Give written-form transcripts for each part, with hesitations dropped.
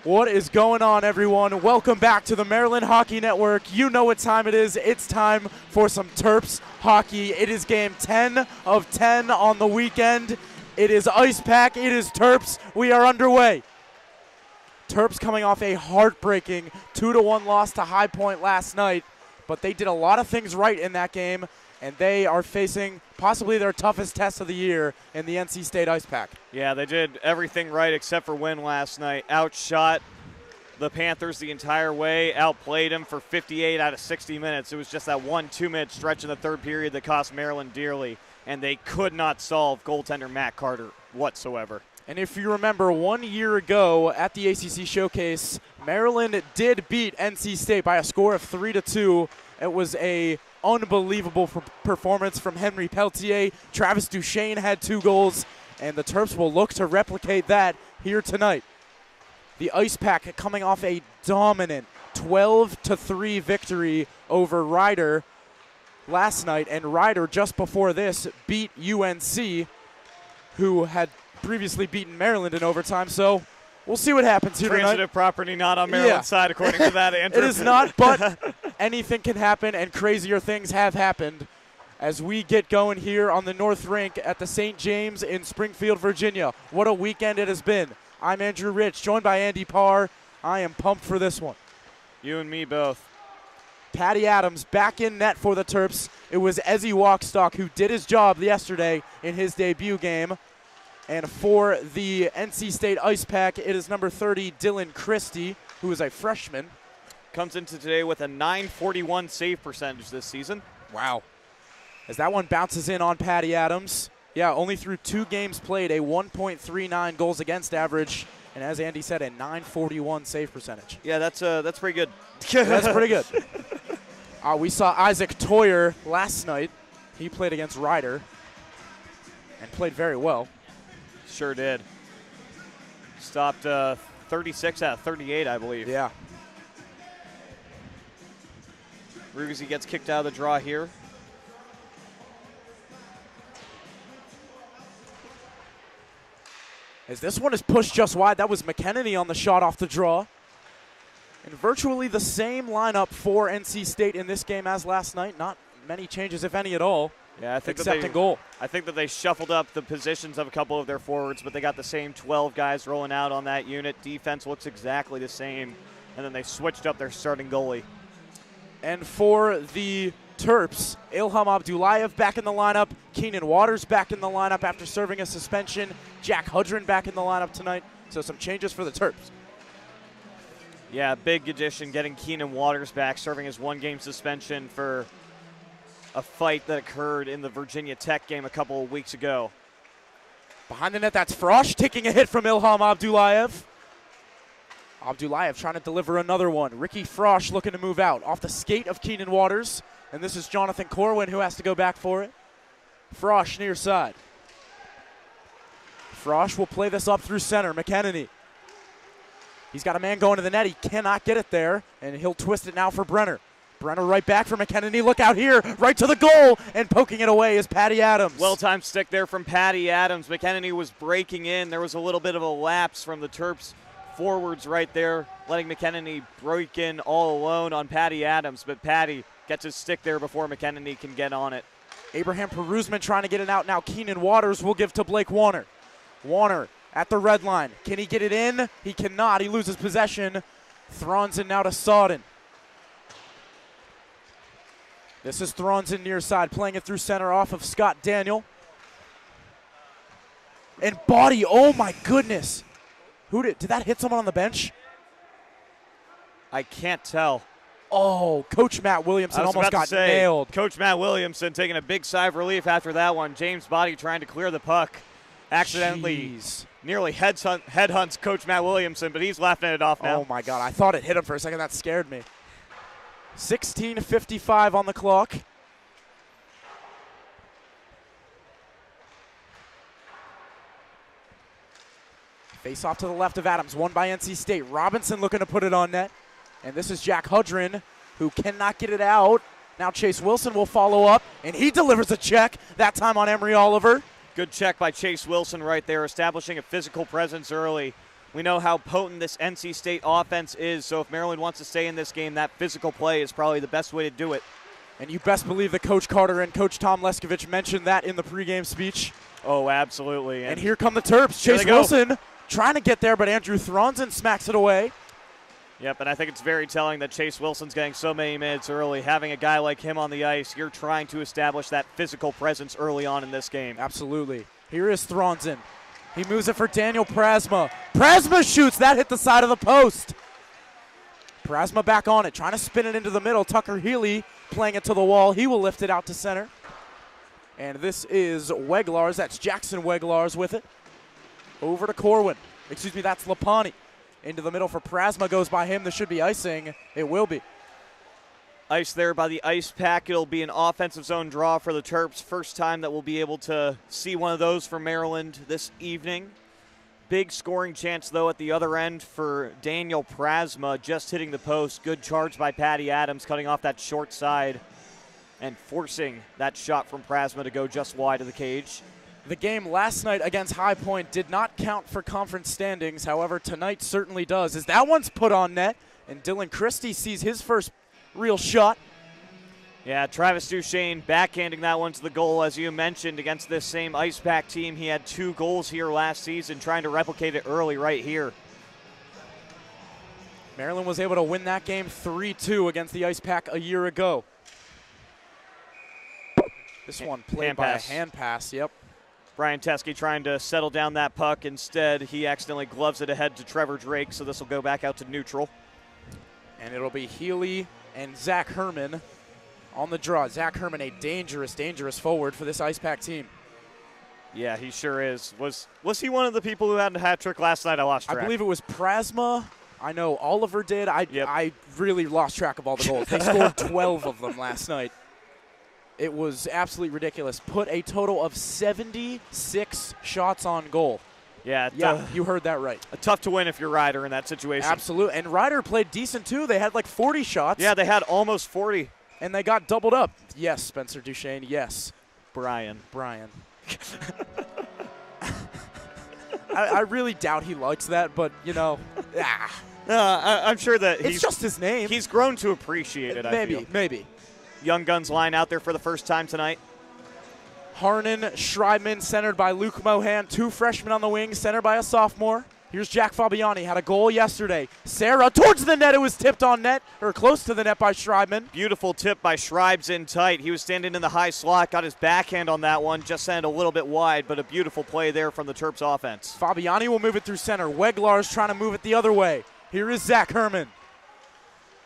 What is going on, everyone? Welcome back to the Maryland Hockey Network. You know what time it is. It's time for some Terps hockey. It is game 10 of 10 on the weekend. It is Ice Pack. It is Terps. We are underway. Terps coming off a heartbreaking 2-1 loss to High Point last night, but they did a lot of things right in that game, and they are facing possibly their toughest test of the year in the NC State Ice Pack. Yeah, they did everything right except for win last night. Outshot the Panthers the entire way, outplayed them for 58 out of 60 minutes. It was just that 1-2-minute stretch in the third period that cost Maryland dearly, and they could not solve goaltender Matt Carter whatsoever. And if you remember, 1 year ago at the ACC Showcase, Maryland did beat NC State by a score of 3-2. It was a unbelievable performance from Henry Peltier. Travis Duchesne had 2 goals, and the Terps will look to replicate that here tonight. The Ice Pack coming off a dominant 12-3 victory over Rider last night, and Rider just before this beat UNC, who had previously beaten Maryland in overtime, so we'll see what happens here tonight. Transitive property not on Maryland's side, according to that, Andrew. It is not, but anything can happen, and crazier things have happened as we get going here on the North Rink at the St. James in Springfield, Virginia. What a weekend it has been. I'm Andrew Rich, joined by Andy Parr. I am pumped for this one. You and me both. Patty Adams back in net for the Terps. It was Ezzy Walkstock who did his job yesterday in his debut game. And for the NC State Ice Pack, it is number 30, Dylan Christie, who is a freshman. Comes into today with a .941 save percentage this season. Wow. As that one bounces in on Patty Adams. Yeah, only through 2 games played, a 1.39 goals against average, and as Andy said, a .941 save percentage. Yeah, that's pretty good. That's pretty good. We saw Isaac Toyer last night. He played against Rider and played very well. Sure did. Stopped 36 out of 38, I believe. Yeah. Rugesi gets kicked out of the draw here. As this one is pushed just wide, that was McKennedy on the shot off the draw. And virtually the same lineup for NC State in this game as last night. Not many changes, if any at all. Yeah, I think except in goal. I think that they shuffled up the positions of a couple of their forwards, but they got the same 12 guys rolling out on that unit. Defense looks exactly the same, and then they switched up their starting goalie. And for the Terps, Ilham Abdullayev back in the lineup. Keenan Waters back in the lineup after serving a suspension. Jack Hudrin back in the lineup tonight. So some changes for the Terps. Yeah, big addition getting Keenan Waters back, serving his 1-game suspension for a fight that occurred in the Virginia Tech game a couple of weeks ago. Behind the net, that's Frosch taking a hit from Ilham Abdullayev. Abdullayev trying to deliver another one. Ricky Frosch looking to move out off the skate of Keenan Waters. And this is Jonathan Corwin who has to go back for it. Frosch near side. Frosch will play this up through center. McKennedy. He's got a man going to the net. He cannot get it there, and he'll twist it now for Brenner. Brenner right back for McKennedy. Look out here, right to the goal, and poking it away is Patty Adams. Well-timed stick there from Patty Adams. McKennedy was breaking in. There was a little bit of a lapse from the Terps forwards right there, letting McKennedy break in all alone on Patty Adams, but Patty gets his stick there before McKennedy can get on it. Abraham Peruzman trying to get it out now. Keenan Waters will give to Blake Warner. Warner at the red line. Can he get it in? He cannot. He loses possession. Thronson now to Sawden. This is Thronson near side, playing it through center off of Scott Daniel. And body, oh my goodness. Did that hit someone on the bench? I can't tell. Oh, Coach Matt Williamson almost got nailed. Coach Matt Williamson taking a big sigh of relief after that one. James Body trying to clear the puck. Accidentally nearly headhunts Coach Matt Williamson, but he's laughing it off now. Oh my God, I thought it hit him for a second. That scared me. 16:55 on the clock. Face off to the left of Adams, won by NC State. Robinson looking to put it on net. And this is Jack Hudrin, who cannot get it out. Now Chase Wilson will follow up, and he delivers a check, that time on Emory Oliver. Good check by Chase Wilson right there, establishing a physical presence early. We know how potent this NC State offense is, so if Maryland wants to stay in this game, that physical play is probably the best way to do it. And you best believe that Coach Carter and Coach Tom Leskovich mentioned that in the pregame speech. Oh, absolutely. And here come the Terps. Chase Wilson trying to get there, but Andrew Thronson smacks it away. Yep, and I think it's very telling that Chase Wilson's getting so many minutes early. Having a guy like him on the ice, you're trying to establish that physical presence early on in this game. Absolutely. Here is Thronson. He moves it for Daniel Prasma. Prasma shoots. That hit the side of the post. Prasma back on it, trying to spin it into the middle. Tucker Healy playing it to the wall. He will lift it out to center. And this is Weglars. That's Jackson Weglars with it. Over to Corwin. Excuse me, that's Lapani. Into the middle for Prasma, goes by him. This should be icing. It will be. Ice there by the ice pack. It'll be an offensive zone draw for the Terps. First time that we'll be able to see one of those for Maryland this evening. Big scoring chance, though, at the other end for Daniel Prasma, just hitting the post. Good charge by Patty Adams, cutting off that short side and forcing that shot from Prasma to go just wide of the cage. The game last night against High Point did not count for conference standings. However, tonight certainly does, as that one's put on net, and Dylan Christie sees his first real shot. Yeah, Travis Duchesne backhanding that one to the goal, as you mentioned, against this same Ice Pack team. He had 2 goals here last season, trying to replicate it early right here. Maryland was able to win that game 3-2 against the Ice Pack a year ago. This one played by a hand pass, yep. Brian Teske trying to settle down that puck. Instead, he accidentally gloves it ahead to Trevor Drake, so this will go back out to neutral. And it'll be Healy and Zach Herman on the draw. Zach Herman, a dangerous, dangerous forward for this Ice Pack team. Yeah, he sure is. Was he one of the people who had a hat trick last night? I lost track. I believe it was Prasma. I know Oliver did. I really lost track of all the goals. They scored 12 of them last night. It was absolutely ridiculous. Put a total of 76 shots on goal. Yeah, you heard that right. Tough to win if you're Ryder in that situation. Absolutely. And Ryder played decent, too. They had like 40 shots. Yeah, they had almost 40. And they got doubled up. Yes, Spencer Duchesne, yes. Brian. I really doubt he likes that, but, you know, I'm sure that it's just his name. He's grown to appreciate it, I feel. Maybe. Young Guns line out there for the first time tonight. Harnan, Schreibman, centered by Luke Mohan. 2 freshmen on the wing, centered by a sophomore. Here's Jack Fabiani, had a goal yesterday. Sarah towards the net. It was tipped on net, or close to the net by Schreibman. Beautiful tip by Schreibs in tight. He was standing in the high slot, got his backhand on that one, just sent it a little bit wide, but a beautiful play there from the Terps offense. Fabiani will move it through center. Weglars trying to move it the other way. Here is Zach Herman.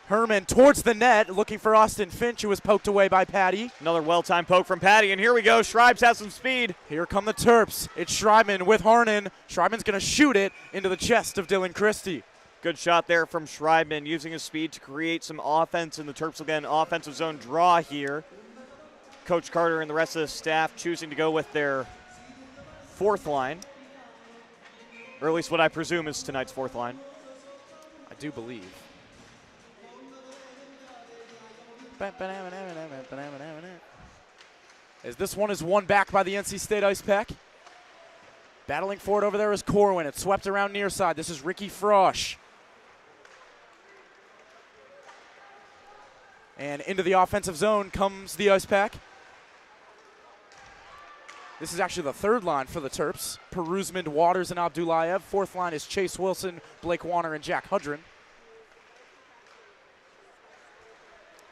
Herman towards the net, looking for Austin Finch, who was poked away by Patty. Another well-timed poke from Patty, and here we go. Schreibs has some speed. Here come the Terps. It's Schreibman with Harnan. Schreibman's going to shoot it into the chest of Dylan Christie. Good shot there from Schreibman, using his speed to create some offense, and the Terps will get an offensive zone draw here. Coach Carter and the rest of the staff choosing to go with their 4th line, or at least what I presume is tonight's 4th line. I do believe. As this one is won back by the NC State Ice Pack. Battling for it over there is Corwin. It's swept around near side. This is Ricky Frosch. And into the offensive zone comes the Ice Pack. This is actually the 3rd line for the Terps. Peruzman, Waters, and Abdullayev. 4th line is Chase Wilson, Blake Warner, and Jack Hudrin.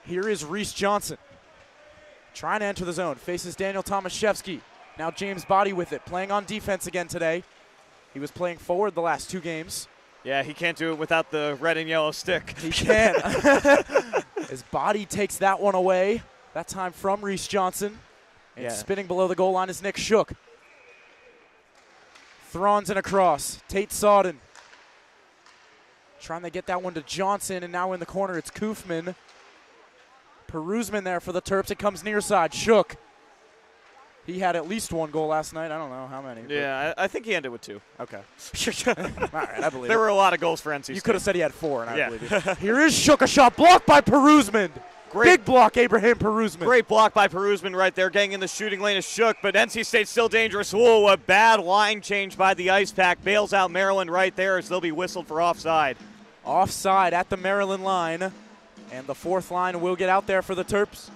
Here is Reese Johnson. Trying to enter the zone. Faces Daniel Tomaszewski. Now James Body with it. Playing on defense again today. He was playing forward the last 2 games. Yeah, he can't do it without the red and yellow stick. He can't. His Body takes that one away. That time from Reese Johnson. And spinning below the goal line is Nick Shook. Thron's in across. Tate Sawden. Trying to get that one to Johnson, and now in the corner it's Koofman. Peruzman there for the Terps. It comes near side. Shook. He had at least 1 goal last night. I don't know how many. Yeah, I think he ended with 2. Okay. All right, I believe There were a lot of goals for NC State. You could have said he had 4, and I Yeah. believe it. Here is Shook. A shot blocked by Peruzman. Big block, Abraham Peruzman. Great block by Peruzman right there, getting in the shooting lane of Shook, but NC State's still dangerous. Whoa, a bad line change by the Ice Pack. Bails out Maryland right there as they'll be whistled for offside. Offside at the Maryland line, and the fourth line will get out there for the Terps.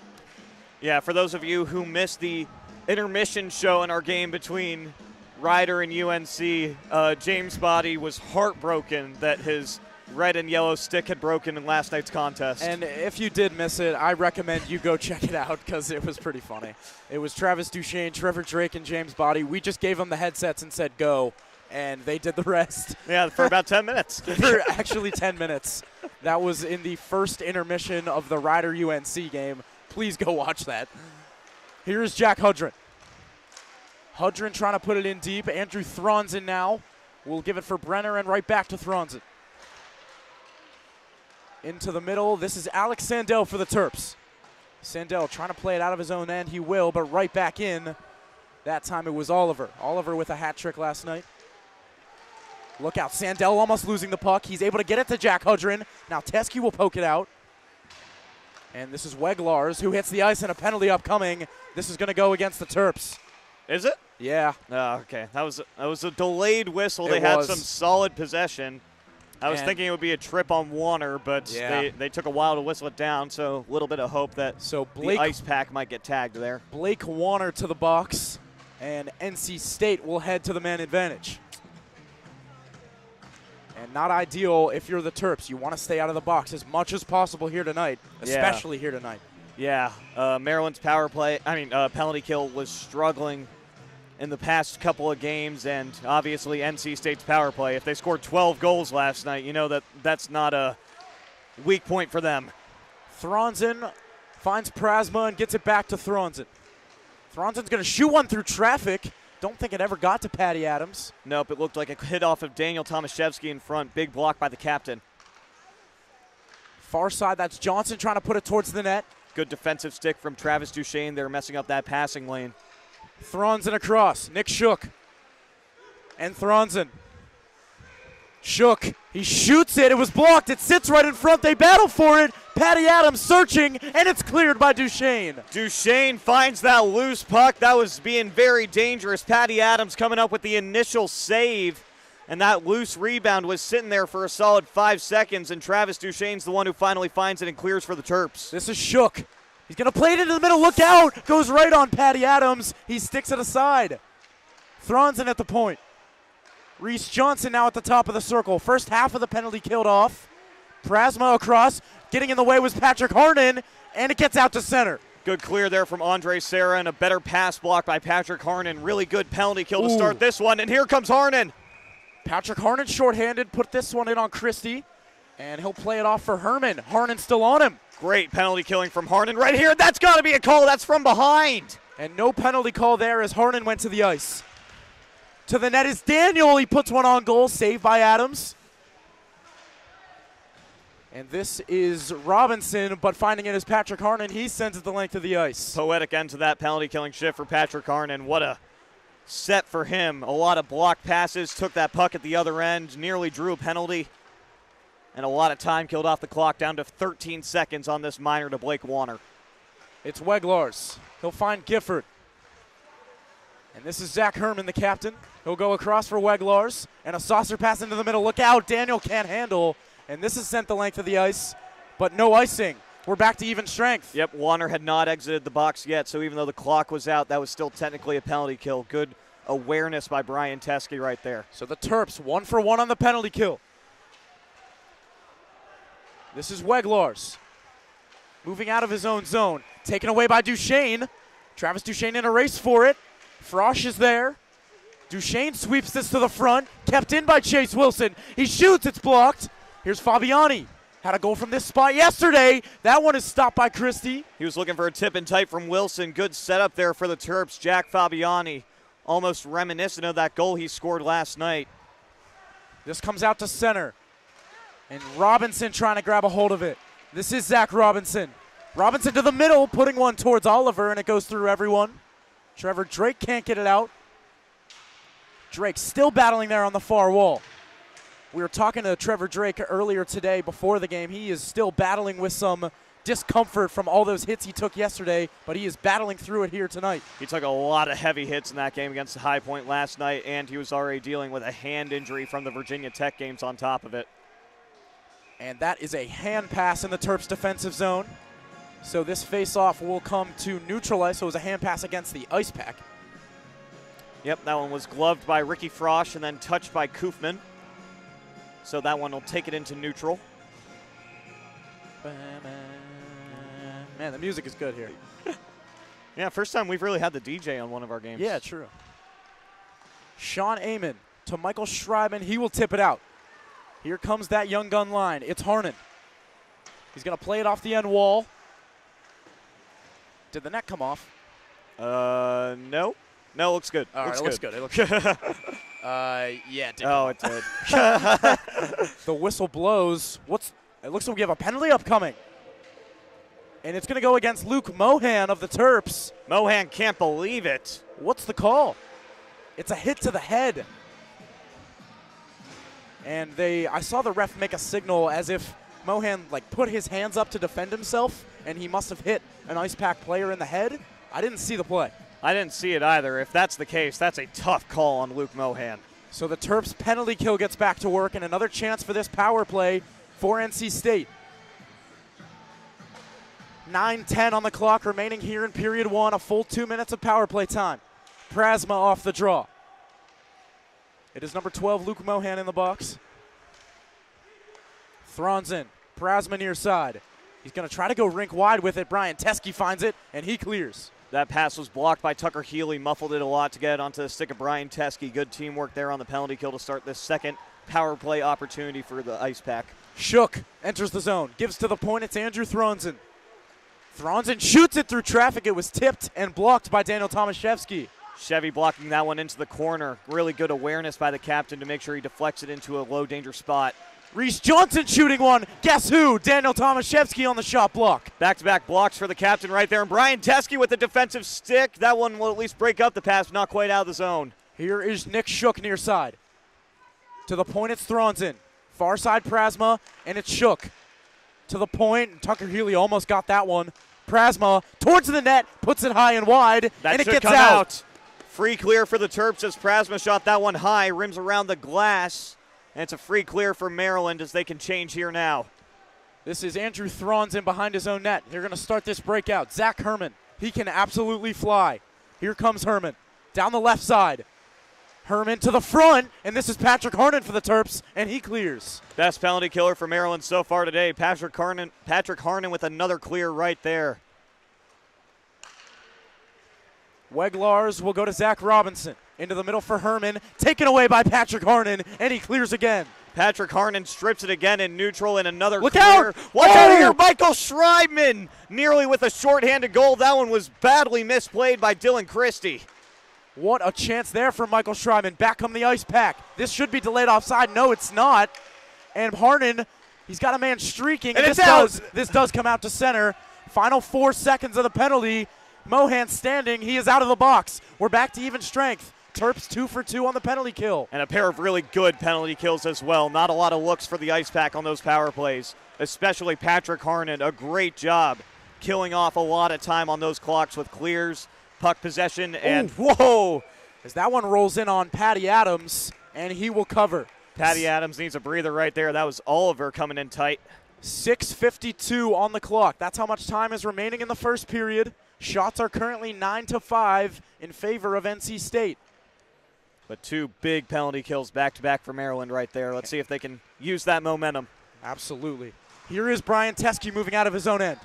Yeah, for those of you who missed the intermission show in our game between Rider and UNC, James Body was heartbroken that his red and yellow stick had broken in last night's contest. And if you did miss it, I recommend you go check it out because it was pretty funny. It was Travis Duchesne, Trevor Drake, and James Body. We just gave them the headsets and said go, and they did the rest. Yeah, for about 10 minutes. For actually 10 minutes. That was in the first intermission of the Rider UNC game. Please go watch that. Here's Jack Hudrin. Hudrin trying to put it in deep. Andrew Thronson now will give it for Brenner and right back to Thronson. Into the middle. This is Alex Sandell for the Terps. Sandell trying to play it out of his own end. He will, but right back in. That time it was Oliver. Oliver with a hat trick last night. Look out. Sandell almost losing the puck. He's able to get it to Jack Hudrin. Now Teskey will poke it out. And this is Weglars who hits the ice and a penalty upcoming. This is going to go against the Terps. Is it? Yeah. Oh, okay. That was a delayed whistle. They had some solid possession. I was thinking it would be a trip on Warner, but they took a while to whistle it down, so a little bit of hope that the Ice Pack might get tagged there. Blake Warner to the box, and NC State will head to the man advantage. And not ideal if you're the Terps. You want to stay out of the box as much as possible here tonight, especially here tonight. Yeah, Maryland's penalty kill was struggling in the past couple of games, and obviously NC State's power play. If they scored 12 goals last night, you know that's not a weak point for them. Thronson finds Prasma and gets it back to Thronson. Thronson's going to shoot one through traffic. Don't think it ever got to Patty Adams. Nope, it looked like a hit off of Daniel Tomaszewski in front. Big block by the captain. Far side, that's Johnson trying to put it towards the net. Good defensive stick from Travis Duchesne. They're messing up that passing lane. Thronson across. Nick Shook. And Thronson. Shook. He shoots it. It was blocked. It sits right in front. They battle for it. Patty Adams searching, and it's cleared by Duchesne. Duchesne finds that loose puck. That was being very dangerous. Patty Adams coming up with the initial save, and that loose rebound was sitting there for a solid 5 seconds, and Travis Duchesne's the one who finally finds it and clears for the Terps. This is Shook. He's going to play it into the middle. Look out. Goes right on Patty Adams. He sticks it aside. Thronson at the point. Reese Johnson now at the top of the circle. First half of the penalty killed off. Prasma across. Getting in the way was Patrick Harnan, and it gets out to center. Good clear there from Andre Serra and a better pass block by Patrick Harnan. Really good penalty kill to start this one, and here comes Harnan. Patrick Harnan shorthanded, put this one in on Christie, and he'll play it off for Herman. Harnan still on him. Great penalty killing from Harnan right here. That's got to be a call. That's from behind. And no penalty call there as Harnan went to the ice. To the net is Daniel. He puts one on goal, saved by Adams. And this is Robinson, but finding it is Patrick Harnan. He sends it the length of the ice. Poetic end to that penalty killing shift for Patrick Harnan. What a set for him. A lot of block passes, took that puck at the other end, nearly drew a penalty. And a lot of time killed off the clock, down to 13 seconds on this minor to Blake Warner. It's Weglars. He'll find Gifford. And this is Zach Herman, the captain. He'll go across for Weglars. And a saucer pass into the middle. Look out, Daniel can't handle. And this is sent the length of the ice, but no icing. We're back to even strength. Yep, Warner had not exited the box yet, so even though the clock was out, that was still technically a penalty kill. Good awareness by Brian Teskey right there. So the Terps 1 for 1 on the penalty kill. This is Weglars. Moving out of his own zone. Taken away by Duchesne. Travis Duchesne in a race for it. Frosch is there. Duchesne sweeps this to the front. Kept in by Chase Wilson. He shoots, it's blocked. Here's Fabiani. Had a goal from this spot yesterday. That one is stopped by Christie. He was looking for a tip and tight from Wilson. Good setup there for the Terps. Jack Fabiani, almost reminiscent of that goal he scored last night. This comes out to center. And Robinson trying to grab a hold of it. This is Zach Robinson. Robinson to the middle, putting one towards Oliver, and it goes through everyone. Trevor Drake can't get it out. Drake still battling there on the far wall. We were talking to Trevor Drake earlier today before the game. He is still battling with some discomfort from all those hits he took yesterday, but he is battling through it here tonight. He took a lot of heavy hits in that game against High Point last night, and he was already dealing with a hand injury from the Virginia Tech games on top of it. And that is a hand pass in the Terps defensive zone. So this face-off will come to neutral ice, so it was a hand pass against the ice pack. Yep, that one was gloved by Ricky Frosch and then touched by Koofman. So that one will take it into neutral. Man, the music is good here. Yeah, first time we've really had the DJ on one of our games. Yeah, true. Sean Amon to Michael Schreiben. He will tip it out. Here comes that young gun line. It's Harnan. He's going to play it off the end wall. Did the net come off? No. No, it looks good. All right, it looks good. It looks good. Yeah, it did. Oh, it did. The whistle blows. It looks like we have a penalty upcoming. And it's going to go against Luke Mohan of the Terps. Mohan can't believe it. What's the call? It's a hit to the head. And I saw the ref make a signal as if Mohan put his hands up to defend himself, and he must have hit an ice pack player in the head. I didn't see the play. I didn't see it either. If that's the case, that's a tough call on Luke Mohan. So the Terps penalty kill gets back to work, and another chance for this power play for NC State. 9:10 on the clock remaining here in period one, a full 2 minutes of power play time. Prasma off the draw. It is number 12, Luke Mohan in the box. Thron's in. Prasma near side. He's going to try to go rink wide with it. Brian Teske finds it, and he clears. That pass was blocked by Tucker Healy, muffled it a lot to get it onto the stick of Brian Teske. Good teamwork there on the penalty kill to start this second power play opportunity for the ice pack. Shook enters the zone, gives to the point. It's Andrew Thronson. Thronson shoots it through traffic. It was tipped and blocked by Daniel Tomaszewski. Chevy blocking that one into the corner. Really good awareness by the captain to make sure he deflects it into a low danger spot. Reese Johnson shooting one. Guess who? Daniel Tomaszewski on the shot block. Back-to-back blocks for the captain right there. And Brian Teske with the defensive stick. That one will at least break up the pass, not quite out of the zone. Here is Nick Shook near side. To the point, it's Thronson. Far side Prasma, and it's Shook. To the point, Tucker Healy almost got that one. Prasma towards the net, puts it high and wide, and it gets out. Free clear for the Terps as Prasma shot that one high, rims around the glass, and it's a free clear for Maryland as they can change here now. This is Andrew Thronson behind his own net. They're going to start this breakout. Zach Herman, he can absolutely fly. Here comes Herman, down the left side. Herman to the front, and this is Patrick Harnan for the Terps, and he clears. Best penalty killer for Maryland so far today. Patrick Harnan with another clear right there. Weglars will go to Zach Robinson. Into the middle for Herman, taken away by Patrick Harnan, and he clears again. Patrick Harnan strips it again in neutral and another Look clear. out! Watch out here, Michael Schreiben nearly with a shorthanded goal. That one was badly misplayed by Dylan Christie. What a chance there for Michael Schreiben. Back come the ice pack. This should be delayed offside. No, it's not. And Harnan, he's got a man streaking. And this does come out to center. Final 4 seconds of the penalty. Mohan standing. He is out of the box. We're back to even strength. Terps 2 for 2 on the penalty kill. And a pair of really good penalty kills as well. Not a lot of looks for the ice pack on those power plays, especially Patrick Harnan. A great job killing off a lot of time on those clocks with clears, puck possession, and whoa! As that one rolls in on Patty Adams, and he will cover. Patty Adams needs a breather right there. That was Oliver coming in tight. 6:52 on the clock. That's how much time is remaining in the first period. Shots are currently 9-5 in favor of NC State. But 2 big penalty kills back-to-back for Maryland right there. Let's see if they can use that momentum. Absolutely. Here is Brian Teske moving out of his own end.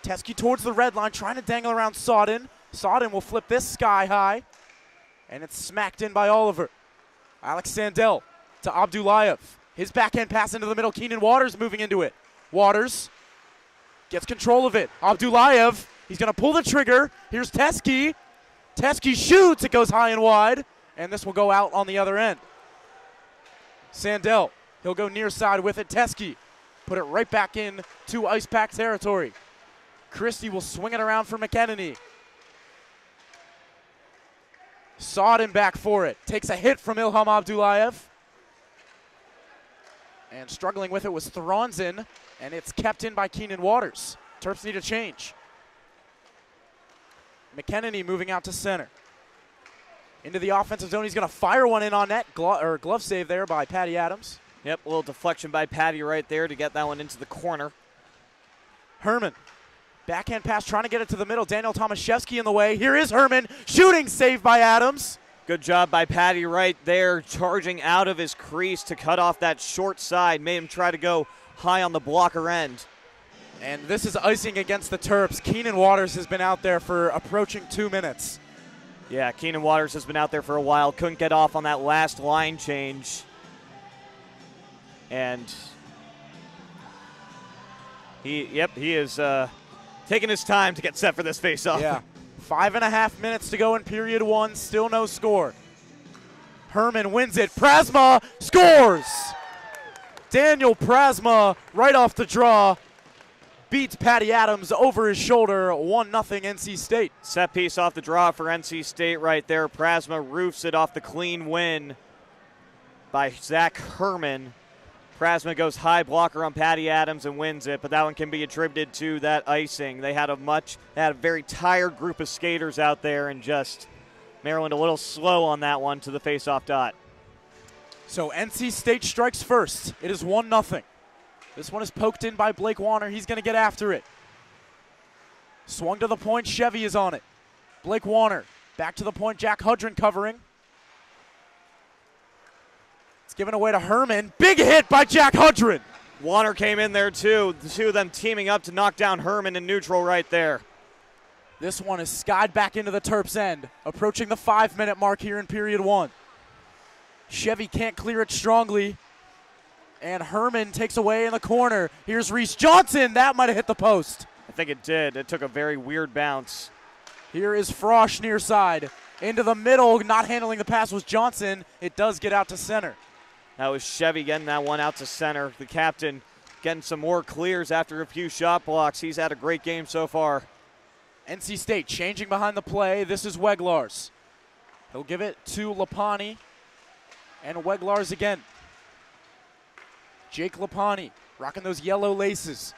Teske towards the red line, trying to dangle around Sawden. Sawden will flip this sky high, and it's smacked in by Oliver. Alex Sandell to Abdullayev. His backhand pass into the middle. Keenan Waters moving into it. Waters gets control of it. Abdullayev, he's going to pull the trigger. Here's Teske. Teske shoots. It goes high and wide, and this will go out on the other end. Sandell, he'll go near side with it. Teske put it right back in to ice pack territory. Christie will swing it around for McEnany. Sawden back for it. Takes a hit from Ilham Abdullayev. And struggling with it was Thronson, and it's kept in by Keenan Waters. Terps need a change. McKennedy moving out to center. Into the offensive zone. He's going to fire one in on net. Glove save there by Patty Adams. Yep, a little deflection by Patty right there to get that one into the corner. Herman. Backhand pass trying to get it to the middle. Daniel Tomaszewski in the way. Here is Herman. Shooting save by Adams. Good job by Patty right there, charging out of his crease to cut off that short side. Made him try to go high on the blocker end. And this is icing against the Terps. Keenan Waters has been out there for approaching 2 minutes. Yeah, Keenan Waters has been out there for a while. Couldn't get off on that last line change. And he is taking his time to get set for this faceoff. Yeah. 5.5 minutes to go in period one. Still no score. Herman wins it. Prasma scores. Daniel Prasma right off the draw beats Patty Adams over his shoulder. 1-0 NC State. Set piece off the draw for NC State right there. Prasma roofs it off the clean win by Zach Herman. Prasma goes high blocker on Patty Adams and wins it, but that one can be attributed to that icing. They had a very tired group of skaters out there, and just Maryland a little slow on that one to the face-off dot. So NC State strikes first. It is 1-0. This one is poked in by Blake Warner. He's going to get after it. Swung to the point. Chevy is on it. Blake Warner back to the point. Jack Hudrin covering. It's given away to Herman. Big hit by Jack Hudrin. Warner came in there too. The two of them teaming up to knock down Herman in neutral right there. This one is skied back into the Terps' end. Approaching the 5-minute mark here in period one. Chevy can't clear it strongly. And Herman takes away in the corner. Here's Reese Johnson. That might have hit the post. I think it did. It took a very weird bounce. Here is Frosch near side. Into the middle. Not handling the pass was Johnson. It does get out to center. That was Chevy getting that one out to center. The captain getting some more clears after a few shot blocks. He's had a great game so far. NC State changing behind the play. This is Weglars. He'll give it to Lapani. And Weglars again. Jake Lapani rocking those yellow laces.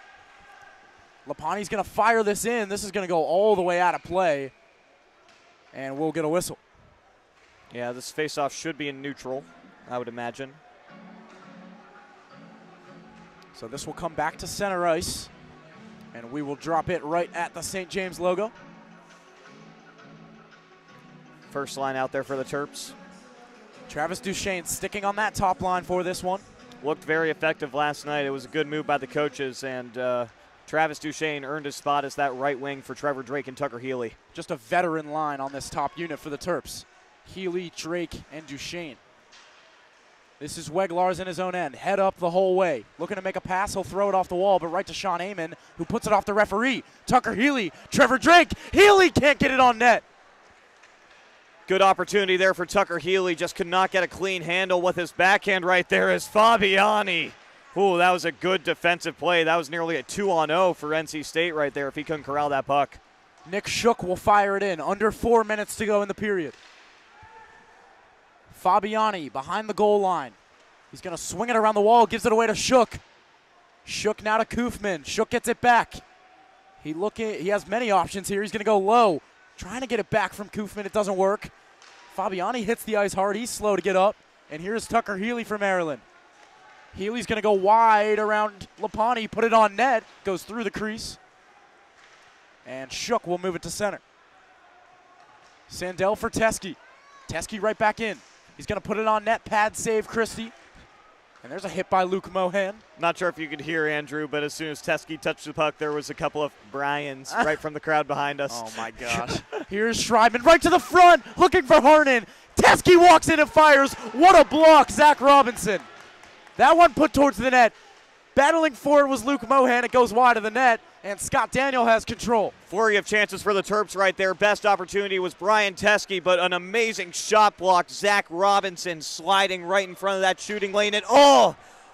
Lapani's going to fire this in. This is going to go all the way out of play. And we'll get a whistle. Yeah, this faceoff should be in neutral, I would imagine. So this will come back to center ice. And we will drop it right at the St. James logo. First line out there for the Terps. Travis Duchesne sticking on that top line for this one. Looked very effective last night. It was a good move by the coaches, and Travis Duchesne earned his spot as that right wing for Trevor Drake and Tucker Healy. Just a veteran line on this top unit for the Terps. Healy, Drake, and Duchesne. This is Weglars in his own end. Head up the whole way. Looking to make a pass. He'll throw it off the wall, but right to Sean Amon, who puts it off the referee. Tucker Healy, Trevor Drake. Healy can't get it on net. Good opportunity there for Tucker Healy. Just could not get a clean handle with his backhand right there as Fabiani. Ooh, that was a good defensive play. That was nearly a 2-on-0 for NC State right there if he couldn't corral that puck. Nick Shook will fire it in. Under 4 minutes to go in the period. Fabiani behind the goal line. He's going to swing it around the wall, gives it away to Shook. Shook now to Koofman. Shook gets it back. He has many options here. He's going to go low. Trying to get it back from Koofman. It doesn't work. Fabiani hits the ice hard. He's slow to get up. And here's Tucker Healy for Maryland. Healy's going to go wide around Lapani. Put it on net. Goes through the crease. And Shook will move it to center. Sandell for Teskey. Teskey right back in. He's going to put it on net. Pad save Christie. And there's a hit by Luke Mohan. Not sure if you could hear Andrew, but as soon as Teskey touched the puck, there was a couple of Bryans right from the crowd behind us. Oh, my gosh. Here's Schreiman right to the front, looking for Harnan. Teskey walks in and fires. What a block, Zach Robinson. That one put towards the net. Battling for it was Luke Mohan. It goes wide of the net, and Scott Daniel has control. Flurry of chances for the Terps right there. Best opportunity was Brian Teskey, but an amazing shot block. Zach Robinson sliding right in front of that shooting lane. And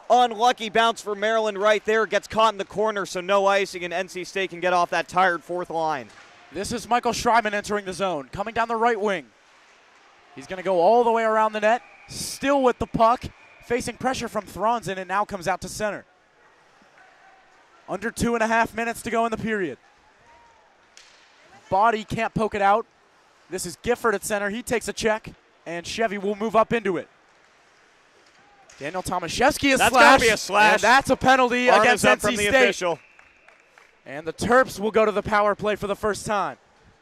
unlucky bounce for Maryland right there. Gets caught in the corner, so no icing, and NC State can get off that tired fourth line. This is Michael Schreiman entering the zone, coming down the right wing. He's going to go all the way around the net, still with the puck, facing pressure from Thronson, and now comes out to center. Under 2.5 minutes to go in the period. Body can't poke it out. This is Gifford at center. He takes a check, and Chevy will move up into it. Daniel Tomaszewski is That's slashed. gotta be a slash. And that's a penalty Arm against is up NC from the State. official. And the Terps will go to the power play for the first time.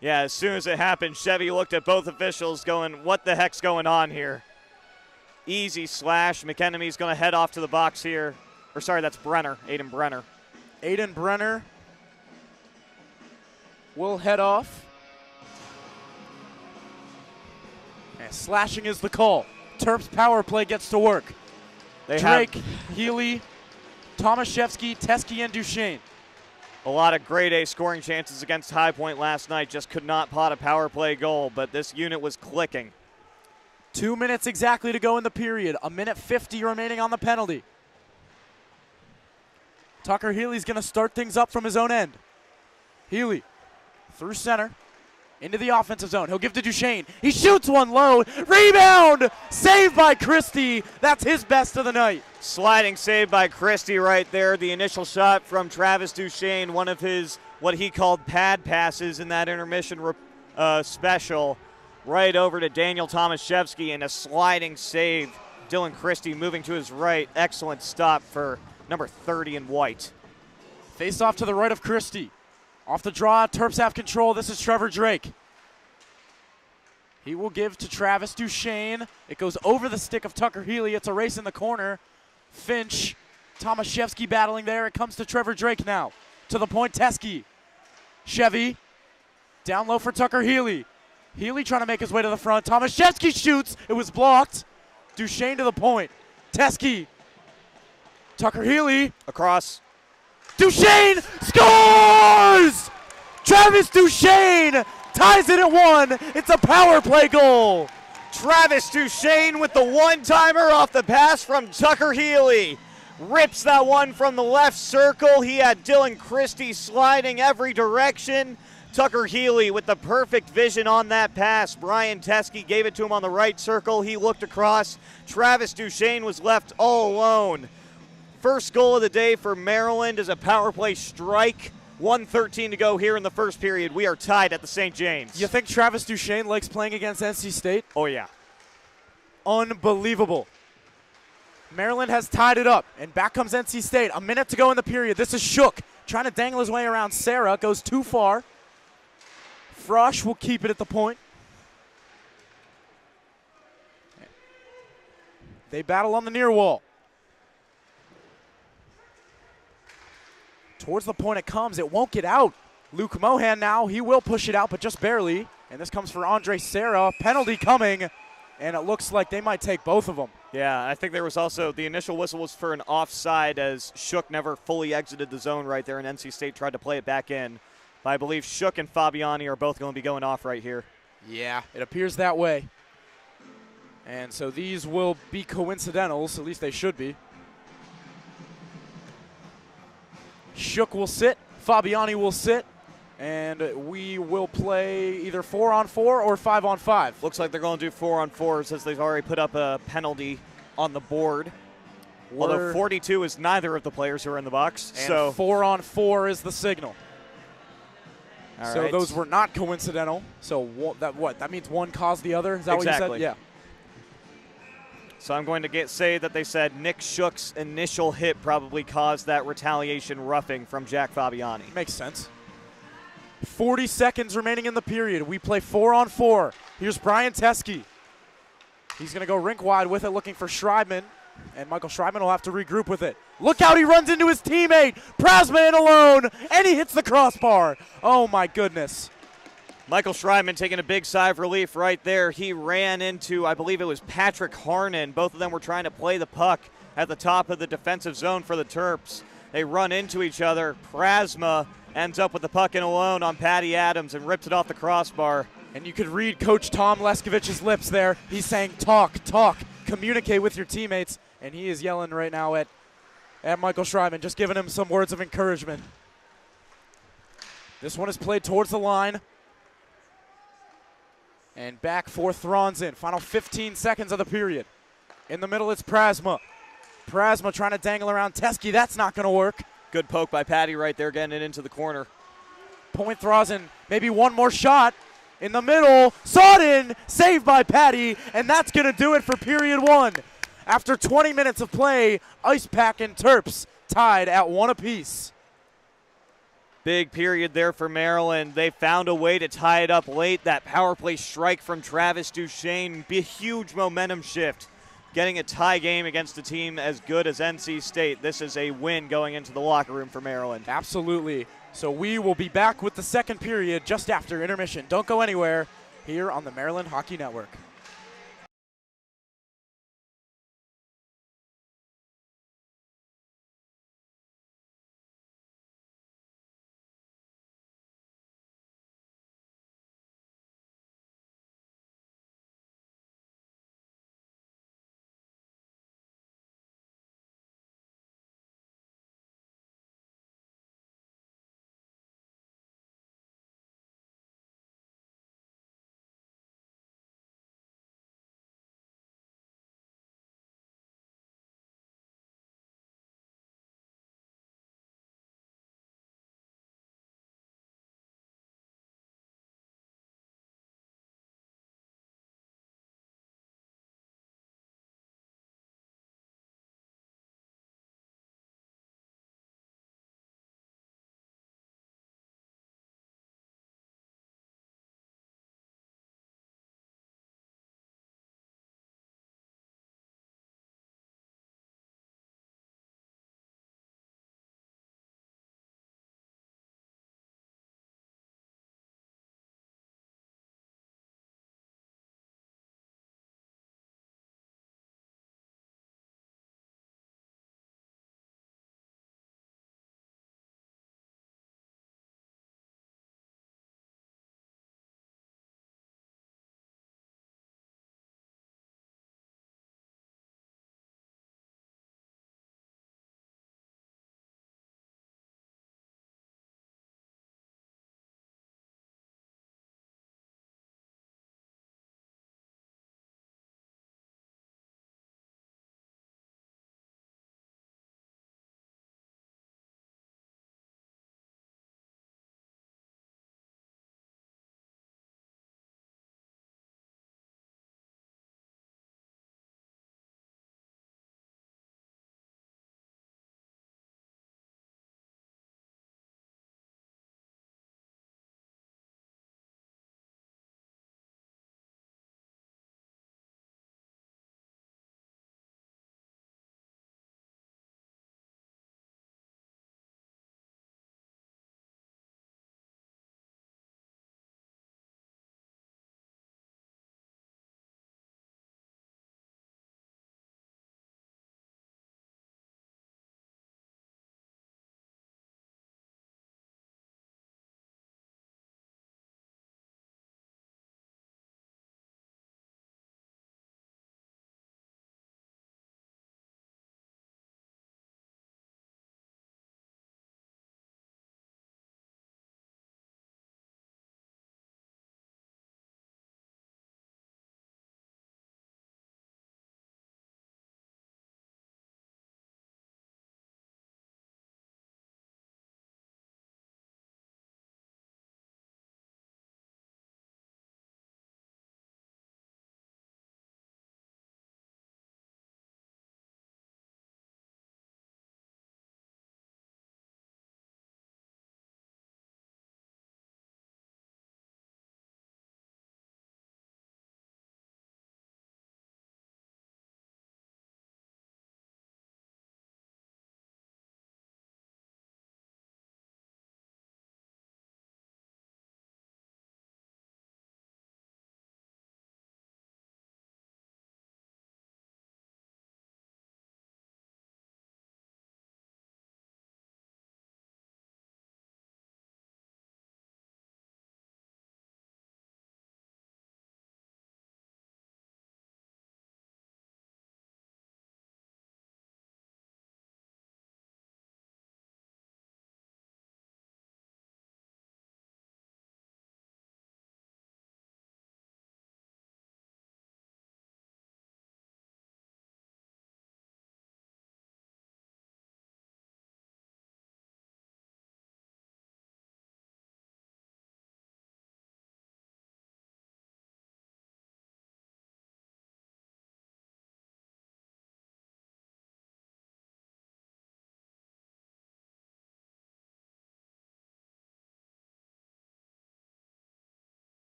Yeah, as soon as it happened, Chevy looked at both officials going, what the heck's going on here? Easy slash. McEnemy's going to head off to the box here. Or sorry, that's Brenner, Aiden Brenner. Aiden Brenner will head off. And slashing is the call. Terps power play gets to work. Drake, Healy, Tomaszewski, Teske, and Duchesne. A lot of grade A scoring chances against High Point last night. Just could not pot a power play goal, but this unit was clicking. 2 minutes exactly to go in the period. 1:50 remaining on the penalty. Tucker Healy's going to start things up from his own end. Healy through center into the offensive zone. He'll give to Duchesne. He shoots one low. Rebound! Saved by Christie. That's his best of the night. Sliding save by Christie right there. The initial shot from Travis Duchesne, one of his what he called pad passes in that intermission special, right over to Daniel Tomaszewski, and a sliding save. Dylan Christie moving to his right. Excellent stop for number 30 in white. Face off to the right of Christie. Off the draw, Terps have control. This is Trevor Drake. He will give to Travis Duchesne. It goes over the stick of Tucker Healy. It's a race in the corner. Finch, Tomaszewski battling there. It comes to Trevor Drake now. To the point, Teske. Chevy, down low for Tucker Healy. Healy trying to make his way to the front. Tomaszewski shoots. It was blocked. Duchesne to the point. Teske. Tucker Healy. Across. Duchesne scores! Travis Duchesne ties it at 1. It's a power play goal. Travis Duchesne with the one-timer off the pass from Tucker Healy. Rips that one from the left circle. He had Dylan Christie sliding every direction. Tucker Healy with the perfect vision on that pass. Brian Teske gave it to him on the right circle. He looked across. Travis Duchesne was left all alone. First goal of the day for Maryland is a power play strike. 1:13 to go here in the first period. We are tied at the St. James. You think Travis Duchesne likes playing against NC State? Oh, yeah. Unbelievable. Maryland has tied it up, and back comes NC State. A minute to go in the period. This is Shook trying to dangle his way around Sarah. Goes too far. Frosch will keep it at the point. They battle on the near wall. Towards the point it comes. It won't get out. Luke Mohan now. He will push it out, but just barely. And this comes for Andre Sarah. Penalty coming, and it looks like they might take both of them. Yeah, I think there was also the initial whistle was for an offside as Shook never fully exited the zone right there, and NC State tried to play it back in. But I believe Shook and Fabiani are both going to be going off right here. Yeah, it appears that way. And so these will be coincidentals, at least they should be. Shook will sit, Fabiani will sit, and we will play either 4-on-4 or 5-on-5. Looks like they're going to do 4-on-4s as they've already put up a penalty on the board. Although 42 is neither of the players who are in the box. And so 4-on-4 is the signal. So right. those were not coincidental. So that means one caused the other? Is that exactly what you said? Yeah. So I'm going to say that they said Nick Shook's initial hit probably caused that retaliation roughing from Jack Fabiani. Makes sense. 40 seconds remaining in the period. We play 4-on-4. Here's Brian Teske. He's going to go rink wide with it, looking for Schreibman. And Michael Schreibman will have to regroup with it. Look out, he runs into his teammate. Prasma in alone, and he hits the crossbar. Oh, my goodness. Michael Schreibman taking a big sigh of relief right there. He ran into, I believe it was Patrick Harnan. Both of them were trying to play the puck at the top of the defensive zone for the Terps. They run into each other. Prasma ends up with the puck in alone on Patty Adams and rips it off the crossbar. And you could read Coach Tom Leskovich's lips there. He's saying, talk, communicate with your teammates. And he is yelling right now at Michael Schreibman, just giving him some words of encouragement. This one is played towards the line. And back for Thronson. Final 15 seconds of the period. In the middle, it's Prasma. Prasma trying to dangle around Teske. That's not going to work. Good poke by Patty right there, getting it into the corner. Point Throssen, maybe one more shot in the middle. Sawden, saved by Patty, and that's going to do it for period one. After 20 minutes of play, Ice Pack and Terps tied at 1 apiece. Big period there for Maryland. They found a way to tie it up late. That power play strike from Travis Duchesne, be a huge momentum shift. Getting a tie game against a team as good as NC State. This is a win going into the locker room for Maryland. Absolutely. So we will be back with the second period just after intermission. Don't go anywhere here on the Maryland Hockey Network.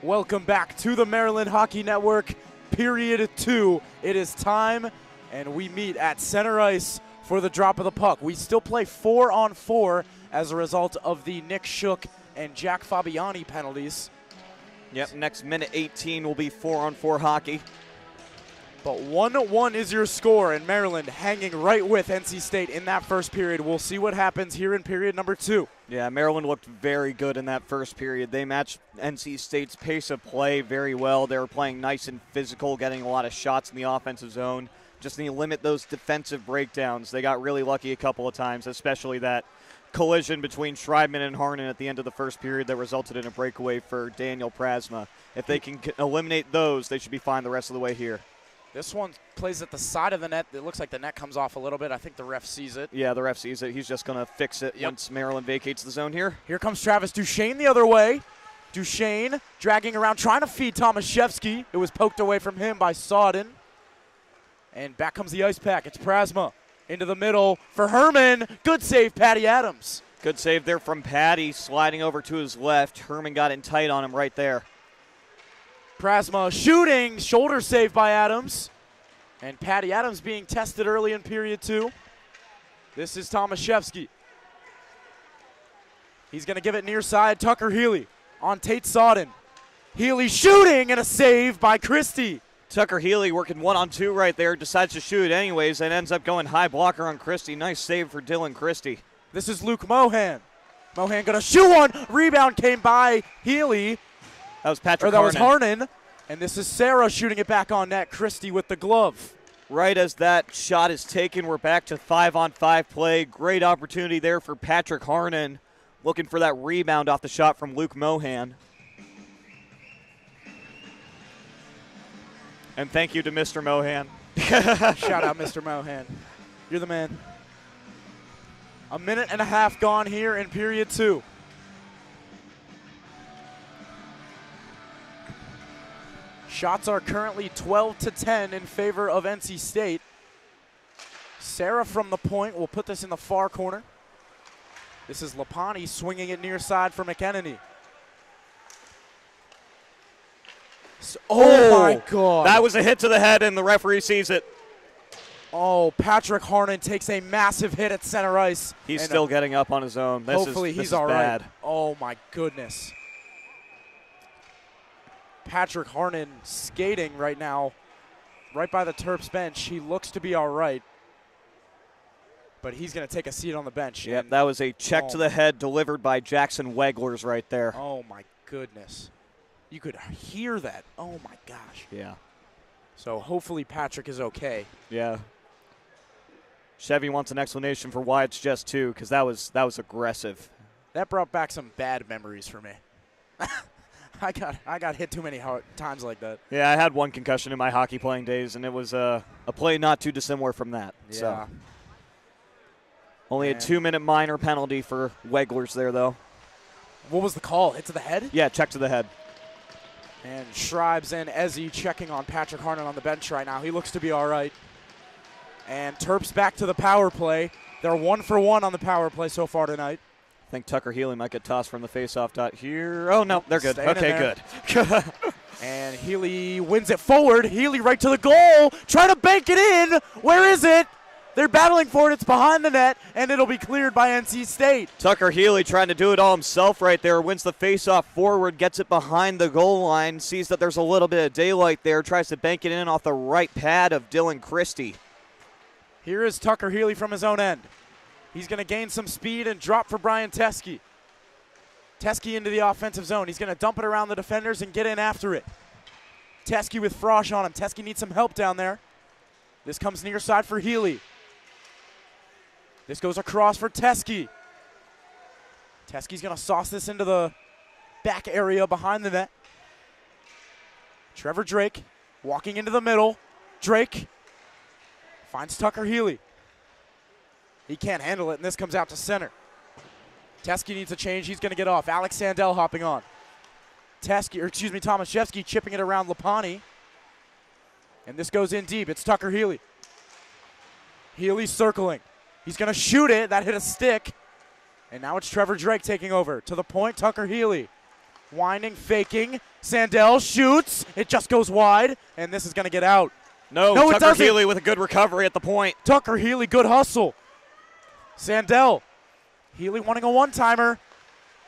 Welcome back to the Maryland Hockey Network, period 2. It is time, and we meet at center ice for the drop of the puck. We still play 4-on-4 as a result of the Nick Shook and Jack Fabiani penalties. Yep, next minute 18 will be 4-on-4 hockey. But 1-1 is your score, and Maryland hanging right with NC State in that first period. We'll see what happens here in period number 2. Yeah, Maryland looked very good in that first period. They matched NC State's pace of play very well. They were playing nice and physical, getting a lot of shots in the offensive zone. Just need to limit those defensive breakdowns. They got really lucky a couple of times, especially that collision between Schreibman and Harnan at the end of the first period that resulted in a breakaway for Daniel Prasma. If they can eliminate those, they should be fine the rest of the way here. This one plays at the side of the net. It looks like the net comes off a little bit. I think the ref sees it. Yeah, the ref sees it. He's just going to fix it once Maryland vacates the zone here. Here comes Travis Duchesne the other way. Duchesne dragging around, trying to feed Tomaszewski. It was poked away from him by Sawden. And back comes the ice pack. It's Prasma into the middle for Herman. Good save, Patty Adams. Good save there from Patty, sliding over to his left. Herman got in tight on him right there. Prasma shooting, shoulder save by Adams. And Patty Adams being tested early in period 2. This is Tomaszewski. He's going to give it near side. Tucker Healy on Tate Sawden. Healy shooting and a save by Christie. Tucker Healy working 1-on-2 right there, decides to shoot anyways and ends up going high blocker on Christie. Nice save for Dylan Christie. This is Luke Mohan. Mohan going to shoot one. Rebound came by Healy. That was Patrick That was Harnan. And this is Sarah shooting it back on net. Christie with the glove. Right as that shot is taken, we're back to 5-on-5 play. Great opportunity there for Patrick Harnan. Looking for that rebound off the shot from Luke Mohan. And thank you to Mr. Mohan. Shout out, Mr. Mohan. You're the man. A minute and a half gone here in period 2. Shots are currently 12-10 in favor of NC State. Sarah from the point will put this in the far corner. This is Lapani swinging it near side for McEnany. Oh my God. That was a hit to the head and the referee sees it. Oh, Patrick Harnan takes a massive hit at center ice. He's still getting up on his own. Hopefully he's all right. Bad. Oh my goodness. Patrick Harnan skating right now, right by the Terps bench. He looks to be all right, but he's going to take a seat on the bench. Yep, that was a check to the head delivered by Jackson Weglers right there. Oh, my goodness. You could hear that. Oh, my gosh. Yeah. So hopefully Patrick is okay. Yeah. Chevy wants an explanation for why it's just 2, because that was aggressive. That brought back some bad memories for me. I got hit too many times like that. Yeah, I had one concussion in my hockey playing days, and it was a play not too dissimilar from that. Yeah. So. Only a 2-minute minor penalty for Weglers there, though. What was the call? Hit to the head? Yeah, check to the head. And Schreibs and Ezzy checking on Patrick Harnan on the bench right now. He looks to be all right. And Terps back to the power play. They're 1-for-1 on the power play so far tonight. I think Tucker Healy might get tossed from the faceoff dot here. Oh, no, they're good. Okay, good. And Healy wins it forward. Healy right to the goal. Trying to bank it in. Where is it? They're battling for it. It's behind the net, and it'll be cleared by NC State. Tucker Healy trying to do it all himself right there. Wins the faceoff forward, gets it behind the goal line, sees that there's a little bit of daylight there, tries to bank it in off the right pad of Dylan Christie. Here is Tucker Healy from his own end. He's going to gain some speed and drop for Brian Teske. Teske into the offensive zone. He's going to dump it around the defenders and get in after it. Teske with Frosch on him. Teske needs some help down there. This comes near side for Healy. This goes across for Teske. Teske's going to sauce this into the back area behind the net. Trevor Drake walking into the middle. Drake finds Tucker Healy. He can't handle it, and this comes out to center. Teske needs a change. He's going to get off. Alex Sandell hopping on. Tomaszewski chipping it around Lapani. And this goes in deep. It's Tucker Healy. Healy circling. He's going to shoot it. That hit a stick. And now it's Trevor Drake taking over. To the point, Tucker Healy. Winding, faking. Sandell shoots. It just goes wide, and this is going to get out. No, it Tucker doesn't. Healy with a good recovery at the point. Tucker Healy, good hustle. Sandell. Healy wanting a one-timer.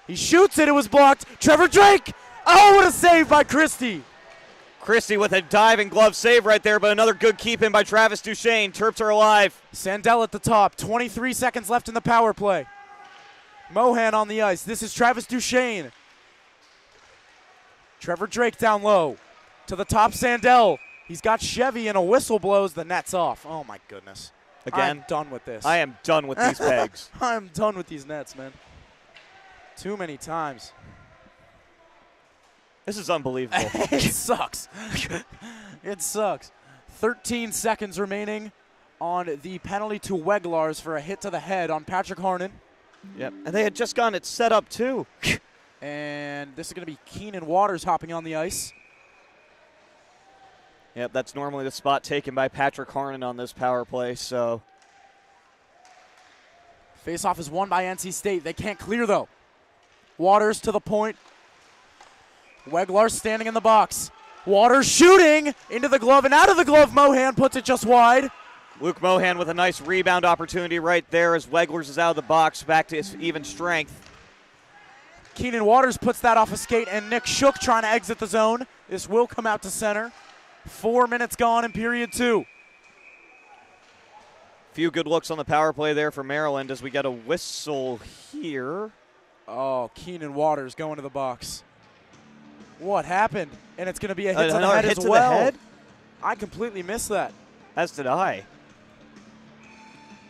He shoots it. It was blocked. Trevor Drake. Oh, what a save by Christie. Christie with a diving glove save right there, but another good keep in by Travis Duchesne. Terps are alive. Sandell at the top. 23 seconds left in the power play. Mohan on the ice. This is Travis Duchesne. Trevor Drake down low. To the top, Sandell. He's got Chevy and a whistle blows. The net's off. Oh, my goodness. Again, I'm done with this. I am done with these pegs. I'm done with these nets, man. Too many times. This is unbelievable. It sucks. It sucks. 13 seconds remaining on the penalty to Weglars for a hit to the head on Patrick Harnon. Yep, and they had just gotten it set up too. And this is going to be Keenan Waters hopping on the ice. Yep, that's normally the spot taken by Patrick Harnon on this power play, so. Faceoff is won by NC State. They can't clear, though. Waters to the point. Weglars standing in the box. Waters shooting into the glove and out of the glove. Mohan puts it just wide. Luke Mohan with a nice rebound opportunity right there as Weglars is out of the box, back to his even strength. Keenan Waters puts that off a skate, and Nick Shook trying to exit the zone. This will come out to center. 4 minutes gone in period 2. Few good looks on the power play there for Maryland as we get a whistle here. Oh, Keenan Waters going to the box. What happened? And it's going to be a hit to the Another head hit as to well. the head? I completely missed that. As did I.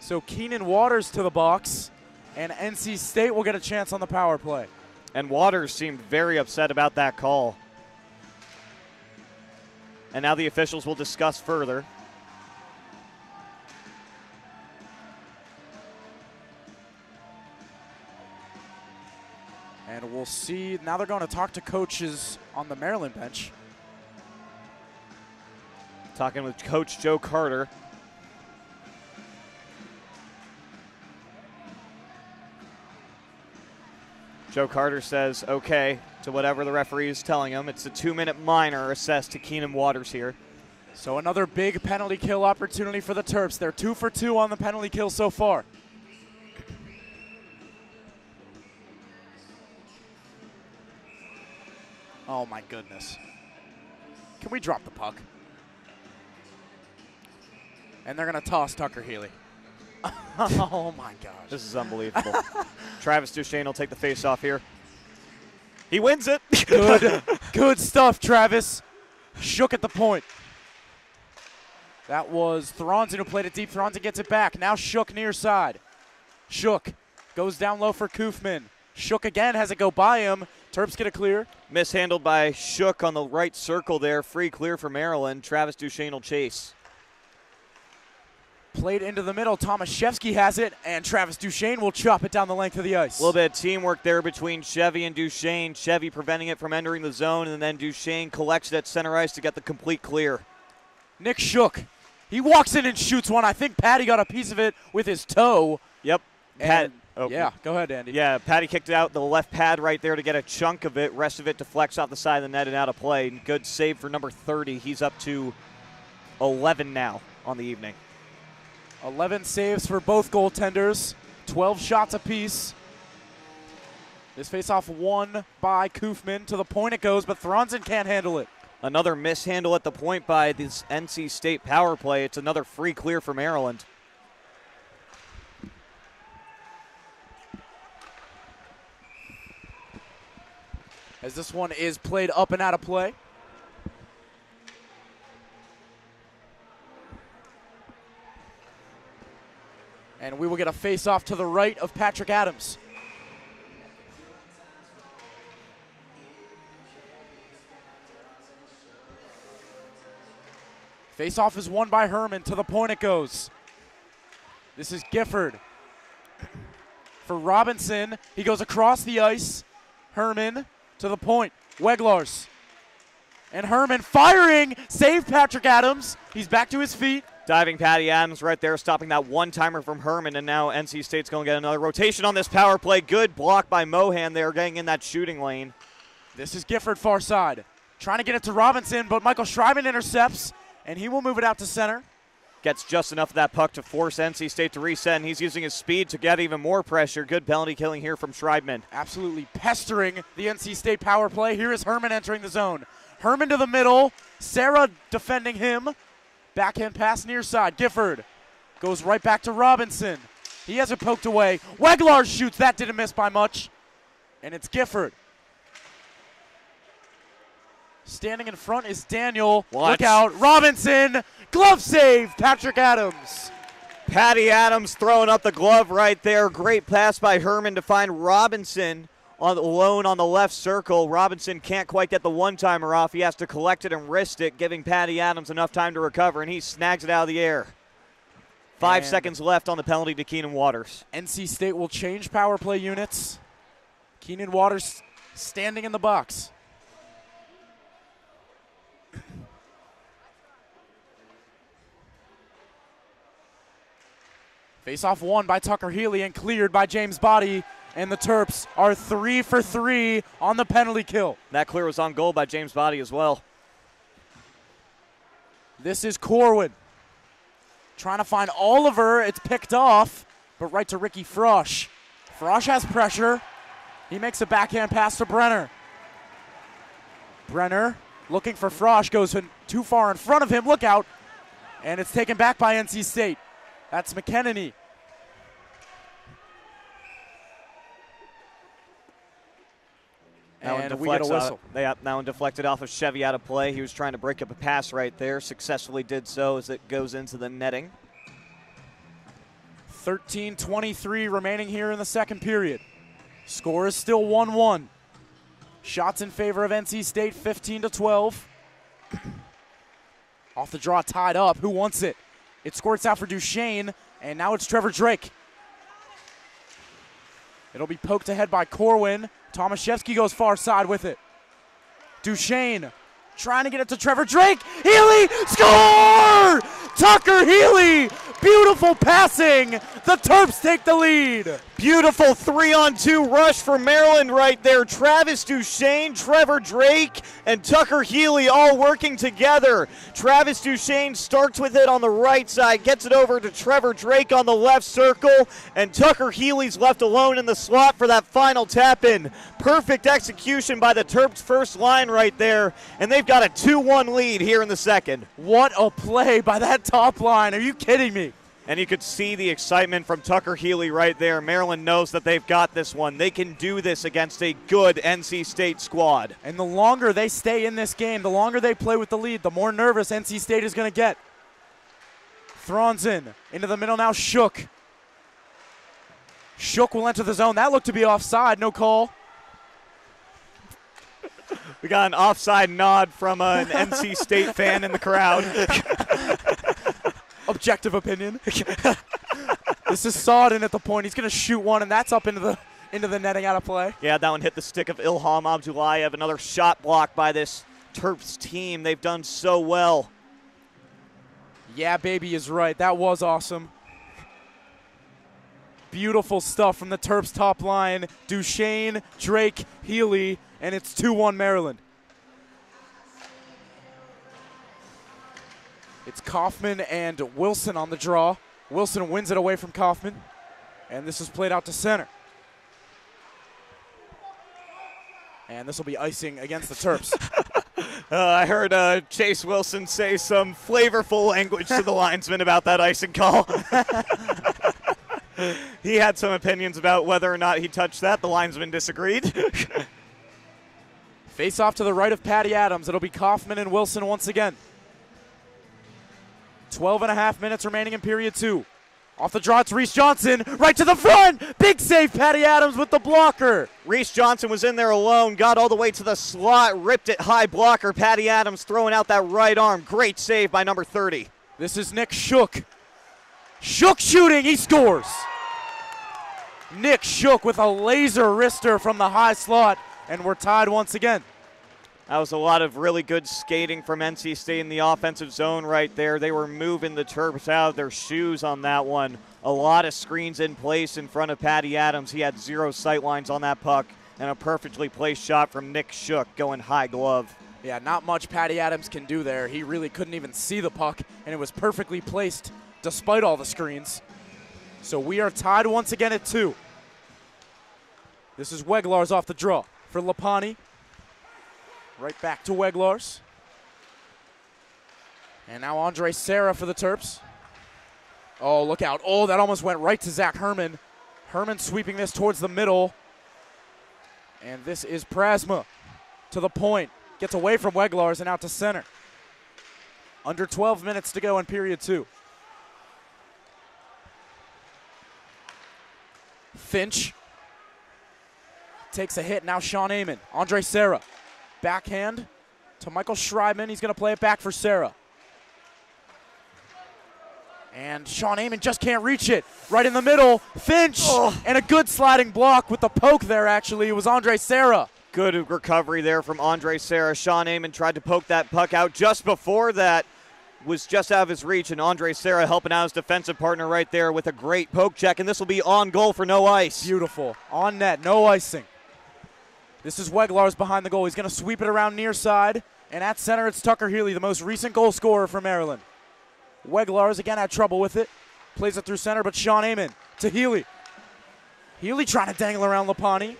So Keenan Waters to the box, and NC State will get a chance on the power play. And Waters seemed very upset about that call. And now the officials will discuss further. And we'll see. Now they're going to talk to coaches on the Maryland bench. Talking with Coach Joe Carter. Joe Carter says okay to whatever the referee is telling him. It's a 2-minute minor assessed to Keenan Waters here. So another big penalty kill opportunity for the Terps. They're 2 for 2 on the penalty kill so far. Oh my goodness. Can we drop the puck? And they're going to toss Tucker Healy. Oh my gosh. This is unbelievable. Travis Duchesne will take the face-off here. He wins it. Good stuff, Travis. Shook at the point. That was Thronson who played it deep. Thronson gets it back. Now Shook near side. Shook goes down low for Koofman. Shook again, has it go by him. Terps get a clear. Mishandled by Shook on the right circle there. Free clear for Maryland. Travis Duchesne will chase. Played into the middle. Tomaszewski has it, and Travis Duchesne will chop it down the length of the ice. A little bit of teamwork there between Chevy and Duchesne. Chevy preventing it from entering the zone, and then Duchesne collects it at center ice to get the complete clear. Nick Shook. He walks in and shoots one. I think Patty got a piece of it with his toe. Yep. Yeah, go ahead, Andy. Yeah, Patty kicked it out the left pad right there to get a chunk of it. Rest of it deflects off the side of the net and out of play. Good save for number 30. He's up to 11 now on the evening. 11 saves for both goaltenders. 12 shots apiece. This faceoff won by Koofman. To the point it goes, but Thronson can't handle it. Another mishandle at the point by this NC State power play. It's another free clear for Maryland. As this one is played up and out of play. And we will get a face-off to the right of Patrick Adams. Face-off is won by Herman. To the point it goes. This is Gifford. For Robinson, he goes across the ice. Herman to the point. Weglars. And Herman firing. Save Patrick Adams. He's back to his feet. Diving Patty Adams right there, stopping that one-timer from Herman, and now NC State's going to get another rotation on this power play. Good block by Mohan there, getting in that shooting lane. This is Gifford far side. Trying to get it to Robinson, but Michael Schreiben intercepts, and he will move it out to center. Gets just enough of that puck to force NC State to reset, and he's using his speed to get even more pressure. Good penalty killing here from Schreibman. Absolutely pestering the NC State power play. Here is Herman entering the zone. Herman to the middle. Sarah defending him. Backhand pass near side. Gifford goes right back to Robinson. He has it poked away. Weglar shoots. That didn't miss by much. And it's Gifford. Standing in front is Daniel. Watch. Look out. Robinson. Glove save. Patrick Adams. Patty Adams throwing up the glove right there. Great pass by Herman to find Robinson alone on the left circle. Robinson can't quite get the one-timer off. He has to collect it and wrist it, giving Patty Adams enough time to recover, and he snags it out of the air. 5 seconds left on the penalty to Keenan Waters. NC State will change power play units. Keenan Waters standing in the box. Face-off won by Tucker Healy and cleared by James Body. And the Terps are 3 for 3 on the penalty kill. That clear was on goal by James Body as well. This is Corwin. Trying to find Oliver. It's picked off, but right to Ricky Frosch. Frosch has pressure. He makes a backhand pass to Brenner. Brenner looking for Frosch, goes too far in front of him. Look out. And it's taken back by NC State. That's McKennedy. And we get a whistle. That one deflected off of Chevy out of play. He was trying to break up a pass right there. Successfully did so as it goes into the netting. 13:23 remaining here in the second period. Score is still 1-1. Shots in favor of NC State, 15-12. Off the draw, tied up. Who wants it? It squirts out for Duchesne, and now it's Trevor Drake. It'll be poked ahead by Corwin. Tomaszewski goes far side with it. Duchesne trying to get it to Trevor Drake. Healy, score! Tucker Healy, beautiful passing. The Terps take the lead. Beautiful 3-on-2 rush for Maryland right there. Travis Duchesne, Trevor Drake, and Tucker Healy all working together. Travis Duchesne starts with it on the right side, gets it over to Trevor Drake on the left circle, and Tucker Healy's left alone in the slot for that final tap-in. Perfect execution by the Terps' first line right there, and they've got a 2-1 lead here in the second. What a play by that top line. Are you kidding me? And you could see the excitement from Tucker Healy right there. Maryland knows that they've got this one. They can do this against a good NC State squad. And the longer they stay in this game, the longer they play with the lead, the more nervous NC State is going to get. Thronson into the middle now, Shook. Shook will enter the zone. That looked to be offside, no call. We got an offside nod from an NC State fan in the crowd. Objective opinion. This is Sawden at the point. He's going to shoot one, and that's up into the netting out of play. Yeah, that one hit the stick of Ilham Abdullayev. Another shot block by this Terps team. They've done so well. Yeah, baby is right. That was awesome. Beautiful stuff from the Terps top line. Duchesne, Drake, Healy, and it's 2-1 Maryland. It's Kaufman and Wilson on the draw. Wilson wins it away from Kaufman, and this is played out to center. And this will be icing against the Terps. I heard Chase Wilson say some flavorful language to the linesman about that icing call. He had some opinions about whether or not he touched that. The linesman disagreed. Face off to the right of Patty Adams. It'll be Kaufman and Wilson once again. 12.5 minutes remaining in period 2. Off the draw, it's Reese Johnson, right to the front. Big save, Patty Adams with the blocker. Reese Johnson was in there alone, got all the way to the slot, ripped it high blocker. Patty Adams throwing out that right arm. Great save by number 30. This is Nick Shook. Shook shooting, he scores. Nick Shook with a laser wrister from the high slot, and we're tied once again. That was a lot of really good skating from NC State in the offensive zone right there. They were moving the Terps out of their shoes on that one. A lot of screens in place in front of Patty Adams. He had 0 sight lines on that puck, and a perfectly placed shot from Nick Shook going high glove. Yeah, not much Patty Adams can do there. He really couldn't even see the puck, and it was perfectly placed despite all the screens. So we are tied once again at 2. This is Weglars off the draw for Lapani. Right back to Weglars. And now Andre Serra for the Terps. Oh, look out. Oh, that almost went right to Zach Herman. Herman sweeping this towards the middle. And this is Prasma to the point. Gets away from Weglars and out to center. Under 12 minutes to go in period 2. Finch takes a hit. Now Sean Amon. Andre Serra. Backhand to Michael Schreibman. He's going to play it back for Serra. And Sean Amon just can't reach it. Right in the middle. Finch. Oh. And a good sliding block with the poke there, actually. It was Andre Serra. Good recovery there from Andre Serra. Sean Amon tried to poke that puck out just before that. Was just out of his reach, and Andre Serra helping out his defensive partner right there with a great poke check, and this will be on goal for no ice. Beautiful. On net, no icing. This is Weglars behind the goal. He's going to sweep it around near side, and at center it's Tucker Healy, the most recent goal scorer for Maryland. Weglars again had trouble with it. Plays it through center, but Sean Amon to Healy. Healy trying to dangle around Lapani,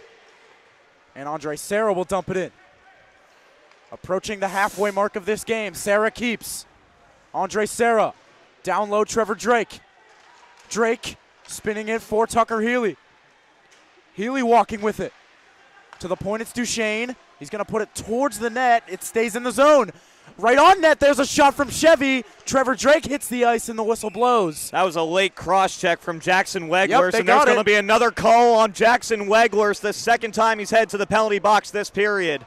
and Andre Serra will dump it in. Approaching the halfway mark of this game, Serra keeps. Andre Serra, down low, Trevor Drake. Drake spinning it for Tucker Healy. Healy walking with it. To the point, it's Duchesne. He's going to put it towards the net. It stays in the zone. Right on net, there's a shot from Chevy. Trevor Drake hits the ice and the whistle blows. That was a late cross check from Jackson Weglers, yep, and there's going to be another call on Jackson Weglers, the second time he's headed to the penalty box this period.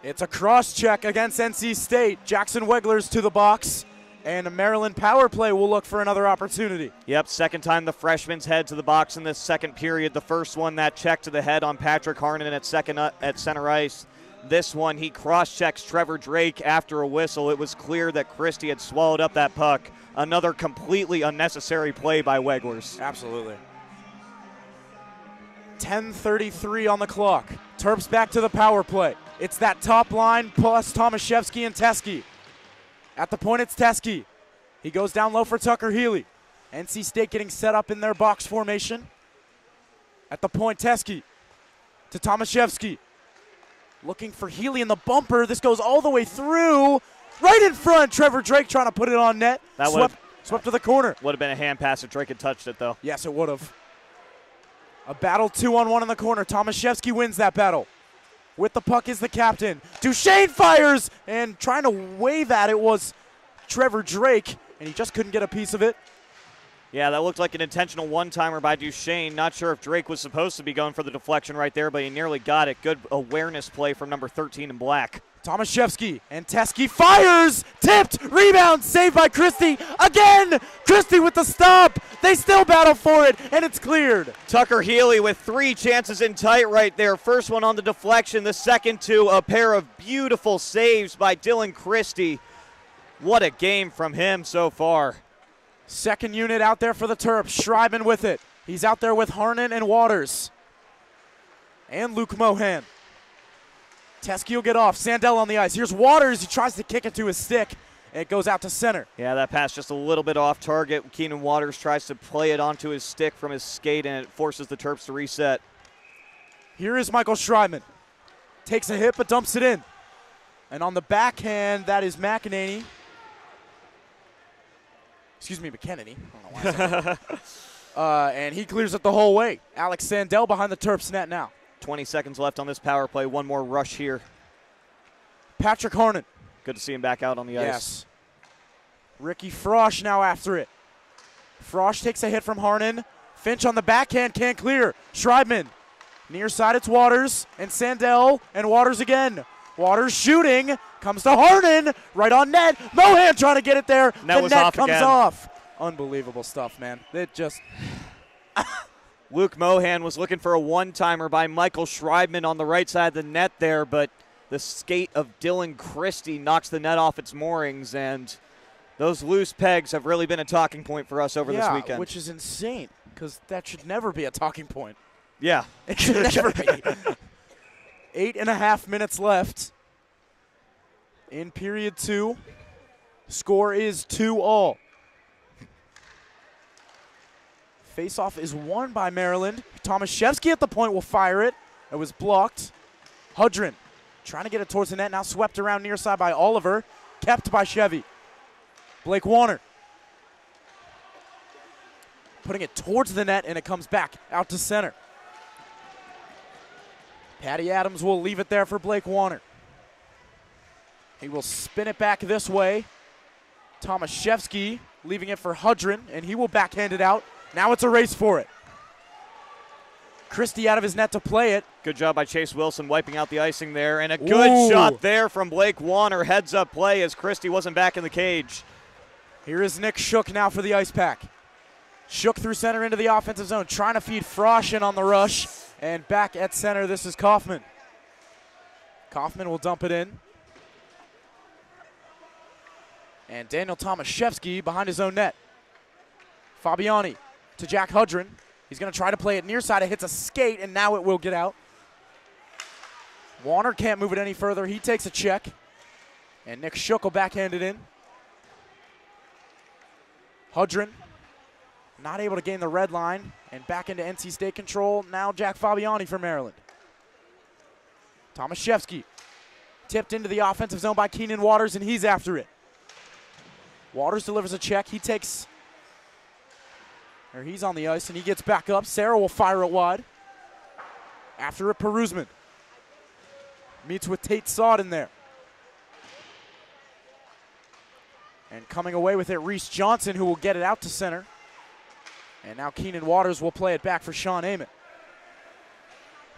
It's a cross check against NC State. Jackson Weglers to the box, and a Maryland power play will look for another opportunity. Yep, second time the freshman's head to the box in this second period. The first one, that check to the head on Patrick Harnan at center ice. This one, he cross-checks Trevor Drake after a whistle. It was clear that Christie had swallowed up that puck. Another completely unnecessary play by Weglers. Absolutely. 10:33 on the clock. Terps back to the power play. It's that top line plus Tomaszewski and Teske. At the point, it's Teske. He goes down low for Tucker Healy. NC State getting set up in their box formation. At the point, Teske to Tomaszewski. Looking for Healy in the bumper. This goes all the way through. Right in front, Trevor Drake trying to put it on net. That swept to the corner. Would have been a hand pass if Drake had touched it, though. Yes, it would have. A battle 2-on-1 in the corner. Tomaszewski wins that battle. With the puck is the captain. Duchesne fires, and trying to wave at it was Trevor Drake, and he just couldn't get a piece of it. Yeah, that looked like an intentional one-timer by Duchesne. Not sure if Drake was supposed to be going for the deflection right there, but he nearly got it. Good awareness play from number 13 in black. Tomaszewski and Teske fires, tipped, rebound, saved by Christie. Again, Christie with the stop. They still battle for it, and it's cleared. Tucker Healy with 3 chances in tight right there. First one on the deflection, the second to a pair of beautiful saves by Dylan Christie. What a game from him so far. Second unit out there for the Terps. Schreiben with it. He's out there with Harnan and Waters. And Luke Mohan. Teske will get off. Sandell on the ice. Here's Waters. He tries to kick it to his stick. It goes out to center. Yeah, that pass just a little bit off target. Keenan Waters tries to play it onto his stick from his skate, and it forces the Terps to reset. Here is Michael Schreiben. Takes a hit but dumps it in. And on the backhand, that is McEnany. Excuse me, McKennedy. I don't know why I said and he clears it the whole way. Alex Sandell behind the Terps net now. 20 seconds left on this power play. One more rush here. Patrick Harnan. Good to see him back out on the ice. Yes. Ricky Frosch now after it. Frosch takes a hit from Harnan. Finch on the backhand, can't clear. Schreibman. Near side, it's Waters and Sandell and Waters again. Waters shooting, comes to Harnan, right on net. Mohan trying to get it there. The net comes off. Unbelievable stuff, man. It just... Luke Mohan was looking for a one-timer by Michael Schreibman on the right side of the net there, but the skate of Dylan Christie knocks the net off its moorings, and those loose pegs have really been a talking point for us over this weekend. Which is insane, because that should never be a talking point. Yeah. It should never be. 8.5 minutes left. in period 2. Score is 2-all. Faceoff is won by Maryland. Tomaszewski at the point will fire it. It was blocked. Hudrin trying to get it towards the net. Now swept around near side by Oliver. Kept by Chevy. Blake Warner putting it towards the net, and it comes back out to center. Patty Adams will leave it there for Blake Warner. He will spin it back this way. Tomaszewski leaving it for Hudrin, and he will backhand it out. Now it's a race for it. Christie out of his net to play it. Good job by Chase Wilson wiping out the icing there, and a good shot there from Blake Warner. Heads up play as Christie wasn't back in the cage. Here is Nick Shook now for the ice pack. Shook through center into the offensive zone, trying to feed Frosch in on the rush. And back at center, this is Kaufman. Kaufman will dump it in. And Daniel Tomaszewski behind his own net. Fabiani to Jack Hudrin. He's going to try to play it near side. It hits a skate, and now it will get out. Warner can't move it any further. He takes a check. And Nick Shook will backhand it in. Hudrin not able to gain the red line, and back into NC State control. Now Jack Fabiani for Maryland. Tomaszewski tipped into the offensive zone by Keenan Waters, and he's after it. Waters delivers a check. He's on the ice, and he gets back up. Sarah will fire it wide. After it, Peruzman meets with Tate Sod in there. And coming away with it, Reese Johnson, who will get it out to center. And now Keenan Waters will play it back for Sean Ament.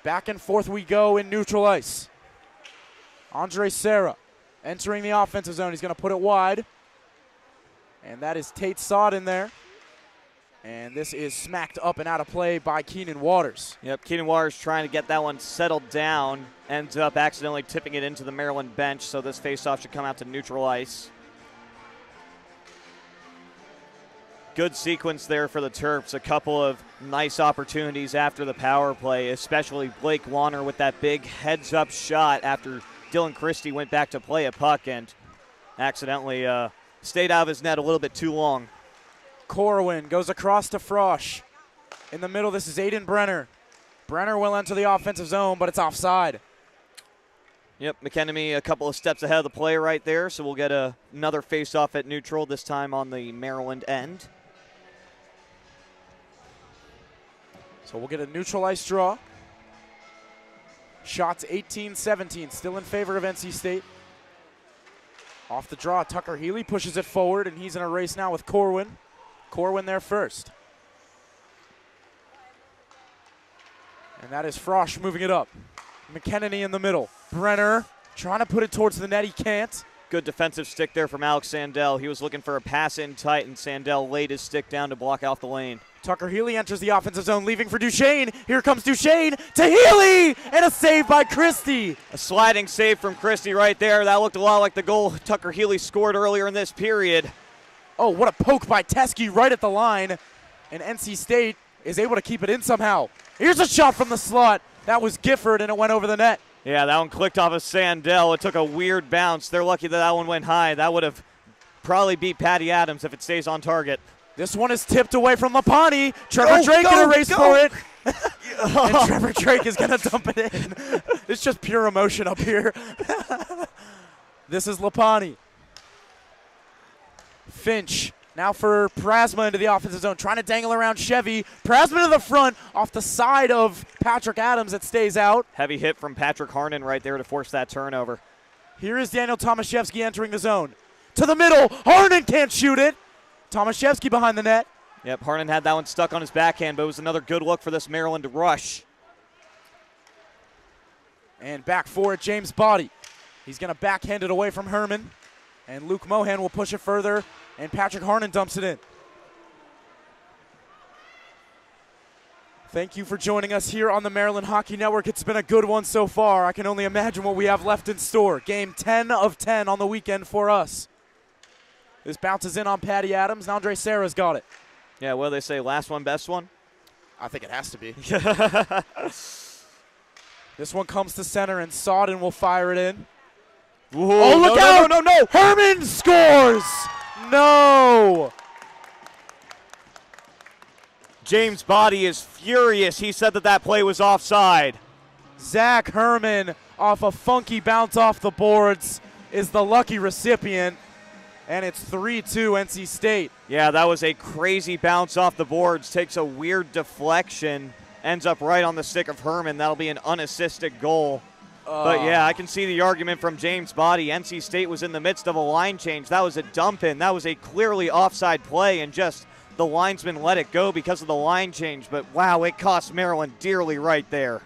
Back and forth we go in neutral ice. Andre Serra entering the offensive zone. He's going to put it wide. And that is Tate Sod in there. And this is smacked up and out of play by Keenan Waters. Yep, Keenan Waters trying to get that one settled down. Ends up accidentally tipping it into the Maryland bench, so this faceoff should come out to neutral ice. Good sequence there for the Terps. A couple of nice opportunities after the power play, especially Blake Warner with that big heads-up shot after Dylan Christie went back to play a puck and accidentally stayed out of his net a little bit too long. Corwin goes across to Frosch. In the middle, this is Aiden Brenner. Brenner will enter the offensive zone, but it's offside. Yep, McEnemy a couple of steps ahead of the play right there, so we'll get another face-off at neutral, this time on the Maryland end. So we'll get a neutral ice draw. Shots 18-17, still in favor of NC State. Off the draw, Tucker Healy pushes it forward, and he's in a race now with Corwin. Corwin there first. And that is Frosch moving it up. McKennedy in the middle. Brenner trying to put it towards the net. He can't. Good defensive stick there from Alex Sandell. He was looking for a pass in tight, and Sandell laid his stick down to block off the lane. Tucker Healy enters the offensive zone, leaving for Duchesne. Here comes Duchesne to Healy, and a save by Christie. A sliding save from Christie right there. That looked a lot like the goal Tucker Healy scored earlier in this period. Oh, what a poke by Teskey right at the line. And NC State is able to keep it in somehow. Here's a shot from the slot. That was Gifford, and it went over the net. Yeah, that one clicked off of Sandell. It took a weird bounce. They're lucky that one went high. That would have probably beat Patty Adams if it stays on target. This one is tipped away from Lapani. Trevor Drake in a race for it. And Trevor Drake is going to dump it in. It's just pure emotion up here. This is Lapani. Finch now for Prasma into the offensive zone, trying to dangle around Chevy. Prasma to the front, off the side of Patrick Adams. It stays out. Heavy hit from Patrick Harnan right there to force that turnover. Here is Daniel Tomaszewski entering the zone. To the middle, Harnan can't shoot it. Tomaszewski behind the net. Yep, Harnan had that one stuck on his backhand, but it was another good look for this Maryland rush. And back for it, James Body. He's going to backhand it away from Herman. And Luke Mohan will push it further, and Patrick Harnan dumps it in. Thank you for joining us here on the Maryland Hockey Network. It's been a good one so far. I can only imagine what we have left in store. Game 10 of 10 on the weekend for us. This bounces in on Patty Adams, and Andre Serra's got it. Yeah, what do they say, last one, best one? I think it has to be. This one comes to center, and Sawden will fire it in. Ooh, Oh, look out! No. Herman scores! No! James Body is furious. He said that play was offside. Zach Herman, off a funky bounce off the boards, is the lucky recipient, and it's 3-2 NC State. Yeah, that was a crazy bounce off the boards. Takes a weird deflection, ends up right on the stick of Herman. That'll be an unassisted goal. But yeah, I can see the argument from James Body. NC State was in the midst of a line change. That was a dump in. That was a clearly offside play, and just the linesman let it go because of the line change. But wow, it cost Maryland dearly right there.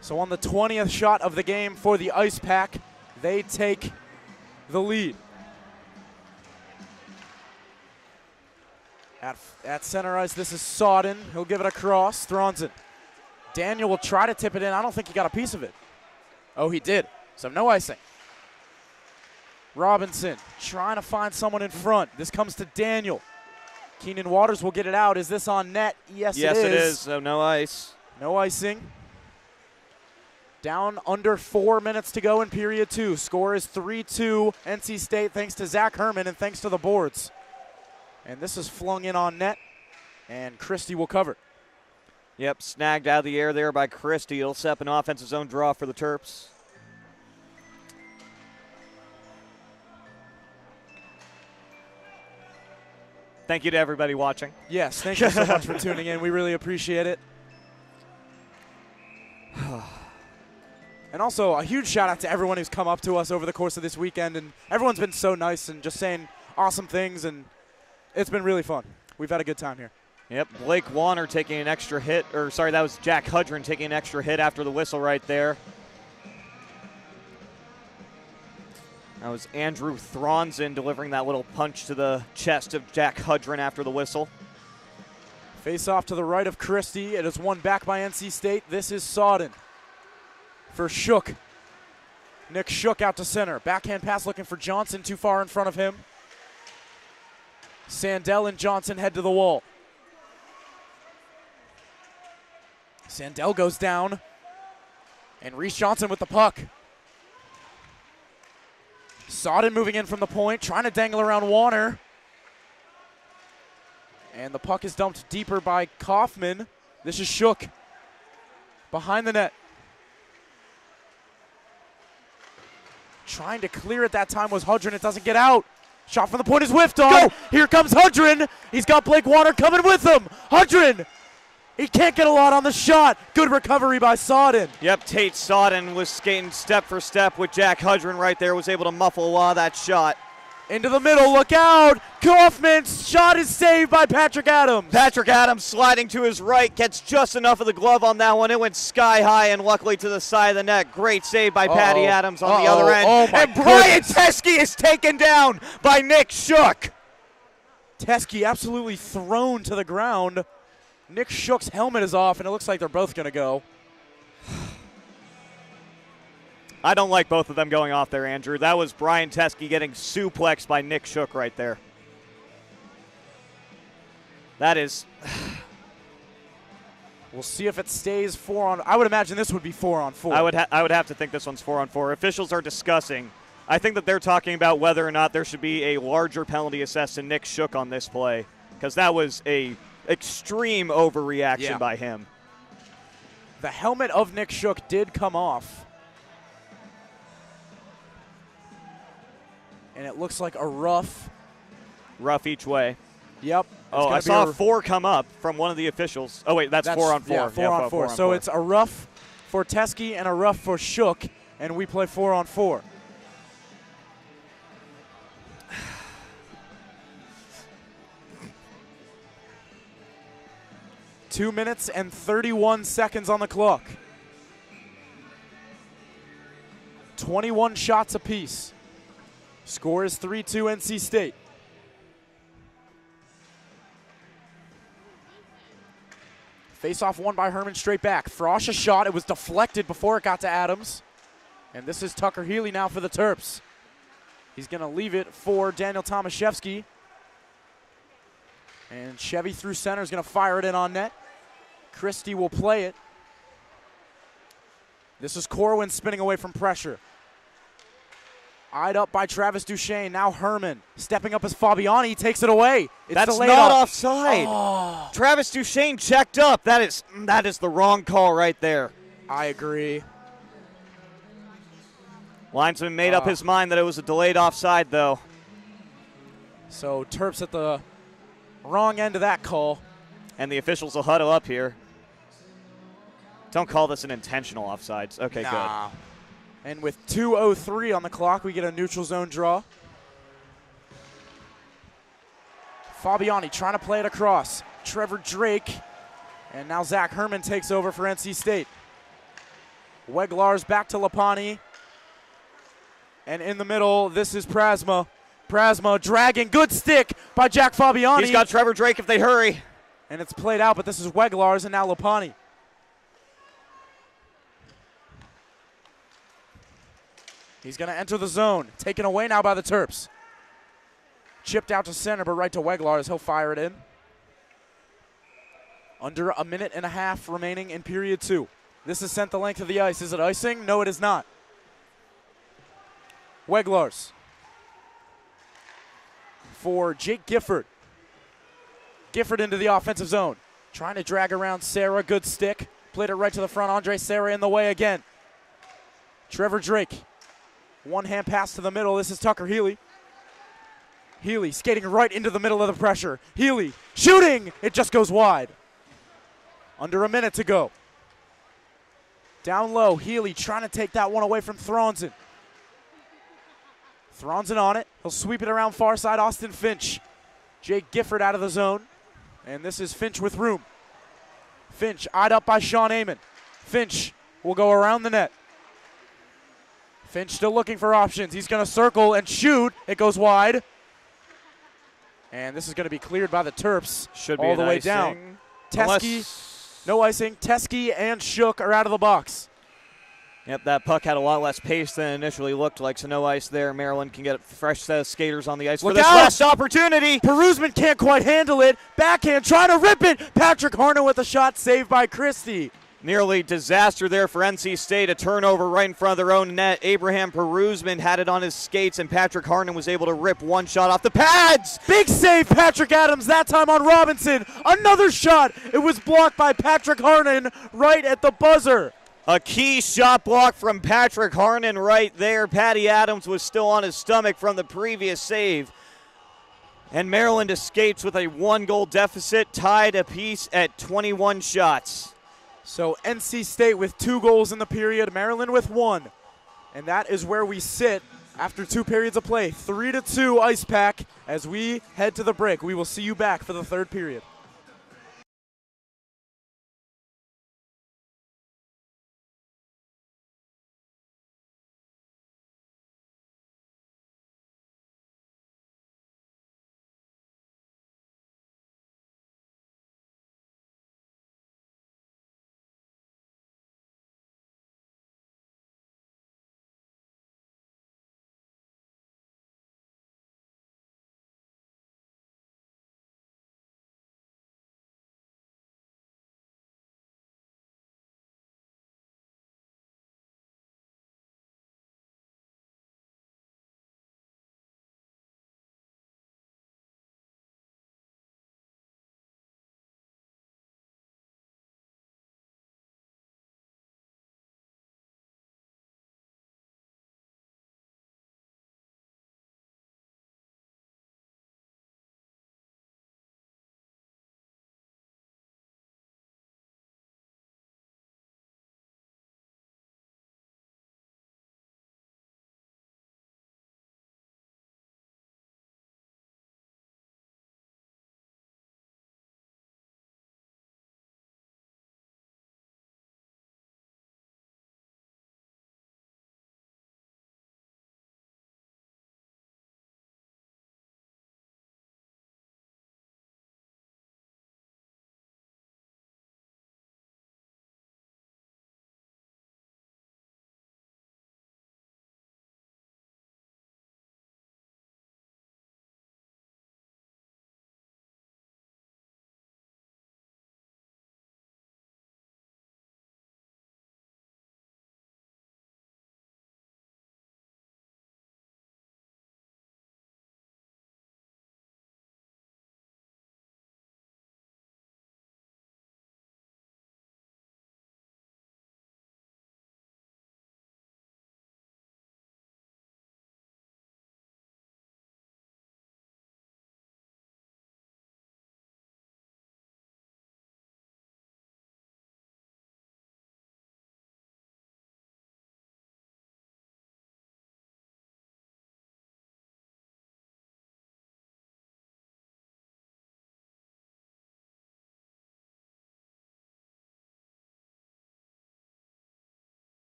So on the 20th shot of the game for the Ice Pack, they take the lead. At center ice, this is Sawden. He'll give it across. Thronson. Daniel will try to tip it in. I don't think he got a piece of it. Oh, he did. So no icing. Robinson trying to find someone in front. This comes to Daniel. Keenan Waters will get it out. Is this on net? Yes, it is. Yes, it is. So no ice. No icing. Down under 4 minutes to go in period 2. Score is 3-2 NC State thanks to Zach Herman and thanks to the boards. And this is flung in on net, and Christie will cover. Yep, snagged out of the air there by Christie. It'll set up an offensive zone draw for the Terps. Thank you to everybody watching. Yes, thank you so much for tuning in. We really appreciate it. And also, a huge shout out to everyone who's come up to us over the course of this weekend. And everyone's been so nice and just saying awesome things, and it's been really fun. We've had a good time here. Yep, Blake Warner taking an extra hit, or sorry, that was Jack Hudron taking an extra hit after the whistle right there. That was Andrew Thronson delivering that little punch to the chest of Jack Hudron after the whistle. Face off to the right of Christie. It is won back by NC State. This is Sawden for Shook. Nick Shook out to center. Backhand pass looking for Johnson, too far in front of him. Sandell and Johnson head to the wall. Sandell goes down. And Reese Johnson with the puck. Sawden moving in from the point, trying to dangle around Warner. And the puck is dumped deeper by Kaufman. This is Shook. Behind the net. Trying to clear it that time was Hudron. It doesn't get out. Shot from the point is whiffed on. Go! Here comes Hudron. He's got Blake Warner coming with him. Hudron! He can't get a lot on the shot. Good recovery by Sawden. Yep, Tate Sawden was skating step for step with Jack Hudron right there, was able to muffle a lot of that shot. Into the middle, look out. Kaufman's shot is saved by Patrick Adams. Patrick Adams sliding to his right, gets just enough of the glove on that one. It went sky high and luckily to the side of the net. Great save by Patty Adams on the other end. Oh my and Brian Teske is taken down by Nick Shook. Teske absolutely thrown to the ground. Nick Shook's helmet is off, and it looks like they're both going to go. I don't like both of them going off there, Andrew. That was Brian Teske getting suplexed by Nick Shook right there. That is... We'll see if it stays 4-on. I would imagine this would be 4-on-4. I would have to think this one's 4-on-4. Officials are discussing. I think that they're talking about whether or not there should be a larger penalty assessed to Nick Shook on this play, because that was a extreme overreaction by him. The helmet of Nick Shook did come off. And it looks like a rough. Rough each way. Yep. Oh, I saw a 4 come up from one of the officials. Oh, wait, that's 4-on-4. Yeah, 4-on-4. So it's a rough for Teske and a rough for Shook, and we play 4-on-4. Two minutes and 31 seconds on the clock. 21 shots apiece. Score is 3-2 NC State. Face-off won by Herman straight back. Frosch a shot. It was deflected before it got to Adams. And this is Tucker Healy now for the Terps. He's going to leave it for Daniel Tomaszewski. And Chevy through center is going to fire it in on net. Christie will play it. This is Corwin spinning away from pressure. Eyed up by Travis Duchesne. Now Herman stepping up as Fabiani takes it away. It's That's delayed not off. offside. Oh, Travis Duchesne checked up. That is the wrong call right there. I agree. Linesman made up his mind that it was a delayed offside, though. So Terps at the wrong end of that call. And the officials will huddle up here. Don't call this an intentional offsides. Okay, Nah. good. And with 2:03 on the clock, we get a neutral zone draw. Fabiani trying to play it across. Trevor Drake. And now Zach Herman takes over for NC State. Weglars back to Lapani. And in the middle, this is Prasma. Prasma dragging. Good stick by Jack Fabiani. He's got Trevor Drake if they hurry. And it's played out, but this is Weglars and now Lapani. He's going to enter the zone. Taken away now by the Terps. Chipped out to center, but right to Weglars. He'll fire it in. Under a minute and a half remaining in period 2. This is sent the length of the ice. Is it icing? No, it is not. Weglars for Jake Gifford. Gifford into the offensive zone. Trying to drag around Sarah. Good stick. Played it right to the front. Andre Sarah in the way again. Trevor Drake. One hand pass to the middle. This is Tucker Healy. Healy skating right into the middle of the pressure. Healy shooting. It just goes wide. Under a minute to go. Down low. Healy trying to take that one away from Thronson. Thronson on it. He'll sweep it around far side. Austin Finch. Jake Gifford out of the zone. And this is Finch with room. Finch eyed up by Sean Amon. Finch will go around the net. Finch still looking for options. He's going to circle and shoot. It goes wide. And this is going to be cleared by the Terps. Should be all the way icing. down. Teske, no icing. Teske and Shook are out of the box. Yep, that puck had a lot less pace than it initially looked like, so no ice there. Maryland can get a fresh set of skaters on the ice for this last opportunity. Peruzman can't quite handle it. Backhand trying to rip it. Patrick Harnan with a shot saved by Christie. Nearly disaster there for NC State. A turnover right in front of their own net. Abraham Peruzman had it on his skates, and Patrick Harnan was able to rip one shot off the pads. Big save, Patrick Adams, that time on Robinson. Another shot. It was blocked by Patrick Harnan right at the buzzer. A key shot block from Patrick Harnan right there. Patty Adams was still on his stomach from the previous save. And Maryland escapes with a 1-goal deficit, tied apiece at 21 shots. So NC State with 2 goals in the period, Maryland with 1. And that is where we sit after 2 periods of play. 3-2 ice pack as we head to the break. We will see you back for the 3rd period.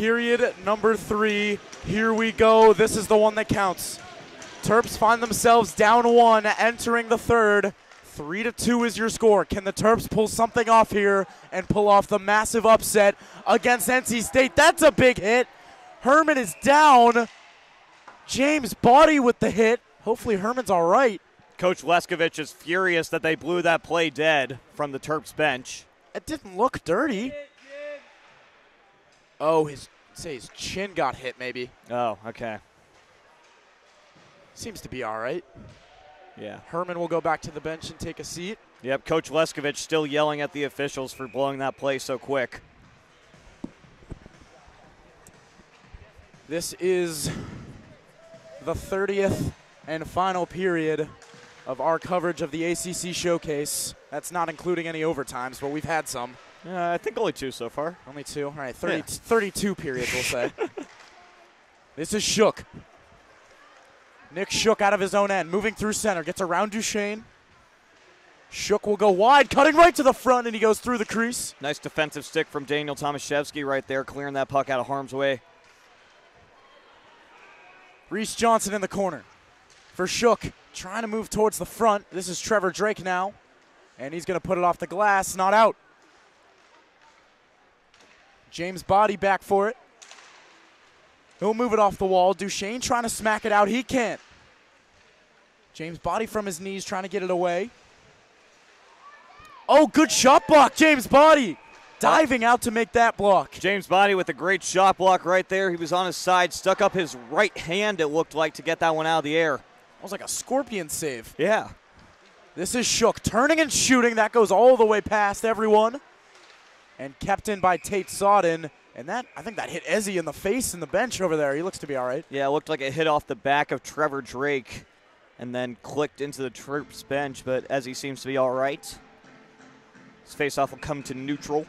Period number 3. Here we go. This is the one that counts. Terps find themselves down 1 entering the third. 3-2 is your score. Can the Terps pull something off here and pull off the massive upset against NC State? That's a big hit. Herman is down. James Body with the hit. Hopefully Herman's all right. Coach Leskovich is furious that they blew that play dead from the Terps bench. It didn't look dirty. Oh, his chin got hit maybe. Oh, okay. Seems to be all right. Yeah. Herman will go back to the bench and take a seat. Yep, Coach Leskovich still yelling at the officials for blowing that play so quick. This is the 30th and final period of our coverage of the ACC Showcase. That's not including any overtimes, but we've had some. I think only 2 so far. Only 2? All right, 32 periods, we'll say. This is Shook. Nick Shook out of his own end, moving through center, gets around Duchesne. Shook will go wide, cutting right to the front, and he goes through the crease. Nice defensive stick from Daniel Tomaszewski right there, clearing that puck out of harm's way. Reese Johnson in the corner for Shook, trying to move towards the front. This is Trevor Drake now, and he's going to put it off the glass, not out. James Body back for it. He'll move it off the wall. Duchesne trying to smack it out. He can't. James Body from his knees trying to get it away. Oh, good shot block, James Body. Diving out to make that block. James Body with a great shot block right there. He was on his side, stuck up his right hand, it looked like, to get that one out of the air. That was like a scorpion save. Yeah. This is Shook turning and shooting. That goes all the way past everyone. And kept in by Tate Sawden. And that, I think that hit Ezzy in the face in the bench over there. He looks to be all right. Yeah, it looked like it hit off the back of Trevor Drake and then clicked into the Terps bench, but Ezzy seems to be all right. His faceoff will come to neutral.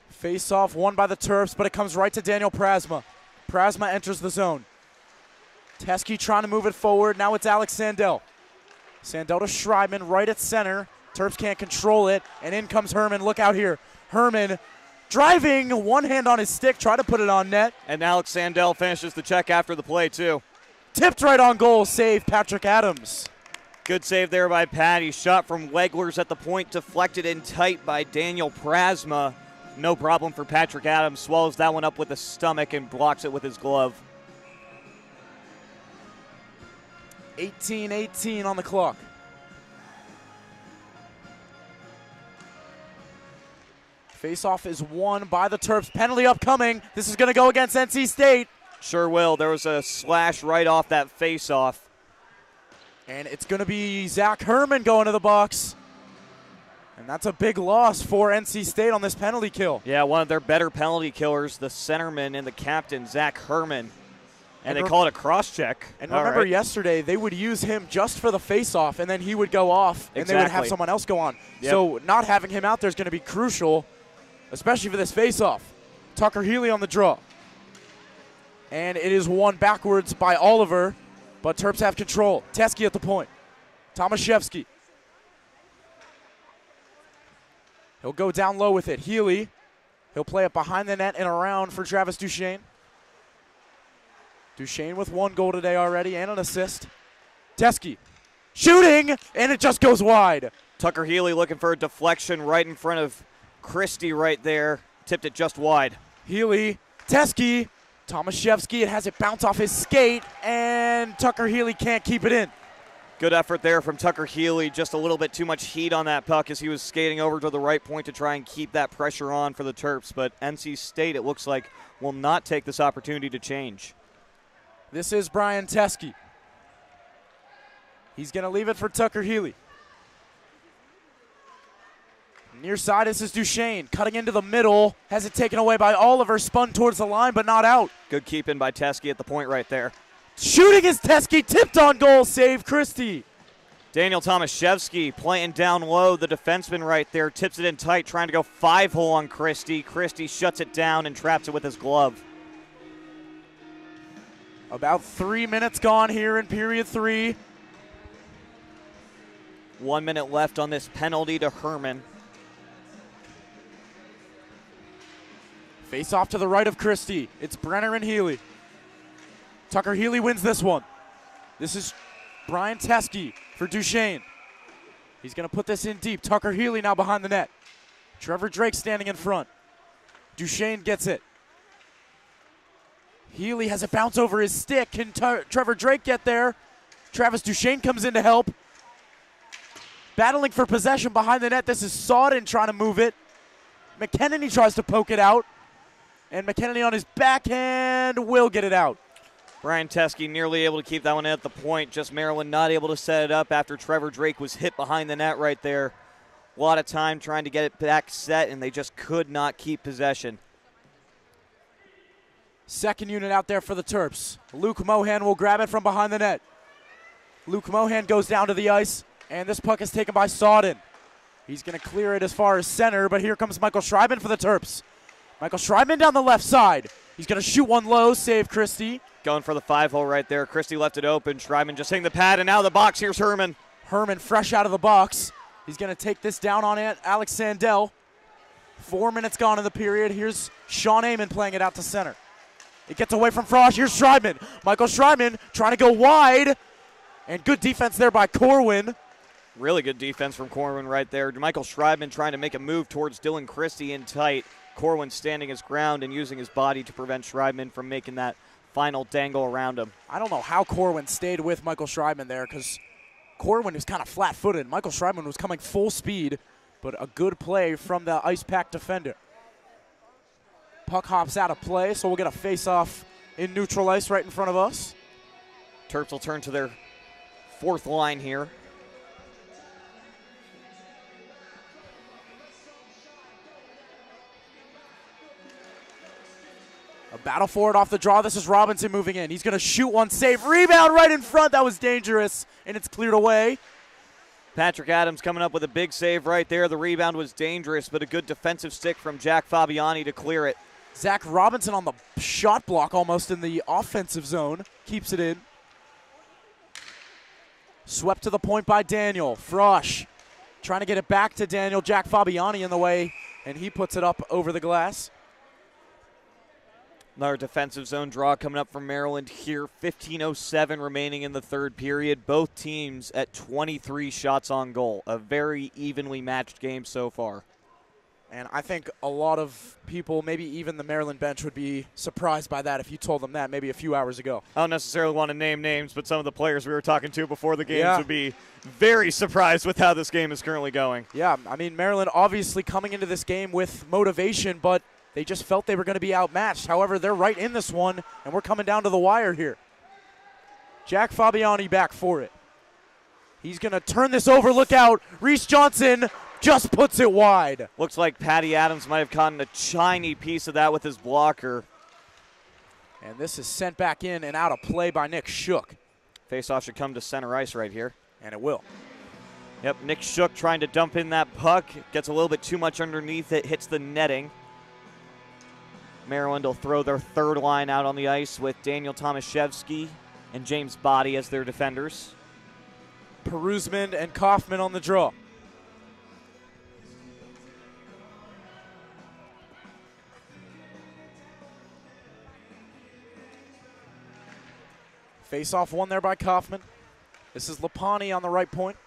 Face-off won by the Terps, but it comes right to Daniel Prasma. Prasma enters the zone. Teskey trying to move it forward. Now it's Alex Sandell. Sandell to Schreibman right at center. Terps can't control it, and in comes Herman. Look out here. Herman driving, one hand on his stick, try to put it on net. And Alex Sandell finishes the check after the play, too. Tipped right on goal, save Patrick Adams. Good save there by Pat. He shot from Wegler's at the point, deflected in tight by Daniel Prasma. No problem for Patrick Adams. Swallows that one up with his stomach and blocks it with his glove. 18-18 on the clock. Face-off is won by the Terps. Penalty upcoming. This is going to go against NC State. Sure will. There was a slash right off that face-off. And it's going to be Zach Herman going to the box. And that's a big loss for NC State on this penalty kill. Yeah, one of their better penalty killers, the centerman and the captain, Zach Herman. And they call it a cross-check. And remember yesterday, they would use him just for the face-off, and then he would go off, and they would have someone else go on. Yep. So not having him out there is going to be crucial, especially for this face-off. Tucker Healy on the draw. And it is won backwards by Oliver, but Terps have control. Teskey at the point. Tomaszewski. He'll go down low with it. Healy. He'll play it behind the net and around for Travis Duchesne. Duchesne with 1 goal today already and an assist. Teskey shooting, and it just goes wide. Tucker Healy looking for a deflection right in front of Christie right there. Tipped it just wide. Healy, Teskey, Tomaszewski. It has it bounce off his skate, and Tucker Healy can't keep it in. Good effort there from Tucker Healy. Just a little bit too much heat on that puck as he was skating over to the right point to try and keep that pressure on for the Terps. But NC State, it looks like, will not take this opportunity to change. This is Brian Teskey. He's going to leave it for Tucker Healy. Near side, this is Duchesne. Cutting into the middle. Has it taken away by Oliver. Spun towards the line, but not out. Good keeping by Teskey at the point right there. Shooting is Teskey. Tipped on goal. Save Christie. Daniel Tomaszewski playing down low. The defenseman right there tips it in tight, trying to go 5-hole on Christie. Christie shuts it down and traps it with his glove. About 3 minutes gone here in period 3. 1 minute left on this penalty to Herman. Face off to the right of Christie. It's Brenner and Healy. Tucker Healy wins this one. This is Brian Teskey for Duchesne. He's going to put this in deep. Tucker Healy now behind the net. Trevor Drake standing in front. Duchesne gets it. Healy has a bounce over his stick. Can Trevor Drake get there? Travis Duchesne comes in to help. Battling for possession behind the net. This is Sawden trying to move it. McKennedy tries to poke it out. And McKennedy on his backhand will get it out. Brian Teskey nearly able to keep that one at the point. Just Maryland not able to set it up after Trevor Drake was hit behind the net right there. A lot of time trying to get it back set, and they just could not keep possession. Second unit out there for the Terps. Luke Mohan will grab it from behind the net. Luke Mohan goes down to the ice, and this puck is taken by Sawden. He's going to clear it as far as center, but here comes Michael Schreiben for the Terps. Michael Schreiben down the left side. He's going to shoot one low, save Christie. Going for the 5-hole right there. Christie left it open. Schreiben just hitting the pad, and now the box. Here's Herman. Herman fresh out of the box. He's going to take this down on it. Alex Sandell. 4 minutes gone in the period. Here's Sean Amon playing it out to center. It gets away from Frosch. Here's Schreiben. Michael Schreiben trying to go wide. And good defense there by Corwin. Really good defense from Corwin right there. Michael Schreiben trying to make a move towards Dylan Christie in tight. Corwin standing his ground and using his body to prevent Schreiben from making that final dangle around him. I don't know how Corwin stayed with Michael Schreiben there because Corwin was kind of flat-footed. Michael Schreiben was coming full speed, but a good play from the ice pack defender. Puck hops out of play, so we'll get a face-off in neutral ice right in front of us. Terps will turn to their fourth line here. A battle for it off the draw. This is Robinson moving in. He's going to shoot one, save, rebound right in front. That was dangerous, and it's cleared away. Patrick Adams coming up with a big save right there. The rebound was dangerous, but a good defensive stick from Jack Fabiani to clear it. Zach Robinson on the shot block almost in the offensive zone. Keeps it in. Swept to the point by Daniel. Frosch trying to get it back to Daniel. Jack Fabiani in the way, and he puts it up over the glass. Another defensive zone draw coming up from Maryland here. 15:07 remaining in the third period. Both teams at 23 shots on goal. A very evenly matched game so far. And I think a lot of people, maybe even the Maryland bench, would be surprised by that if you told them that maybe a few hours ago. I don't necessarily want to name names, but some of the players we were talking to before the games would be very surprised with how this game is currently going. Yeah, I mean, Maryland obviously coming into this game with motivation, but they just felt they were going to be outmatched. However, they're right in this one, and we're coming down to the wire here. Jack Fabiani back for it. He's going to turn this over. Look out. Reese Johnson just puts it wide. Looks like Patty Adams might have caught a tiny piece of that with his blocker. And this is sent back in and out of play by Nick Shook. Faceoff should come to center ice right here. And it will. Yep, Nick Shook trying to dump in that puck. Gets a little bit too much underneath it. Hits the netting. Maryland will throw their third line out on the ice with Daniel Tomaszewski and James Body as their defenders. Perusman and Kaufman on the draw. Face-off won there by Kaufman. This is Lapani on the right point.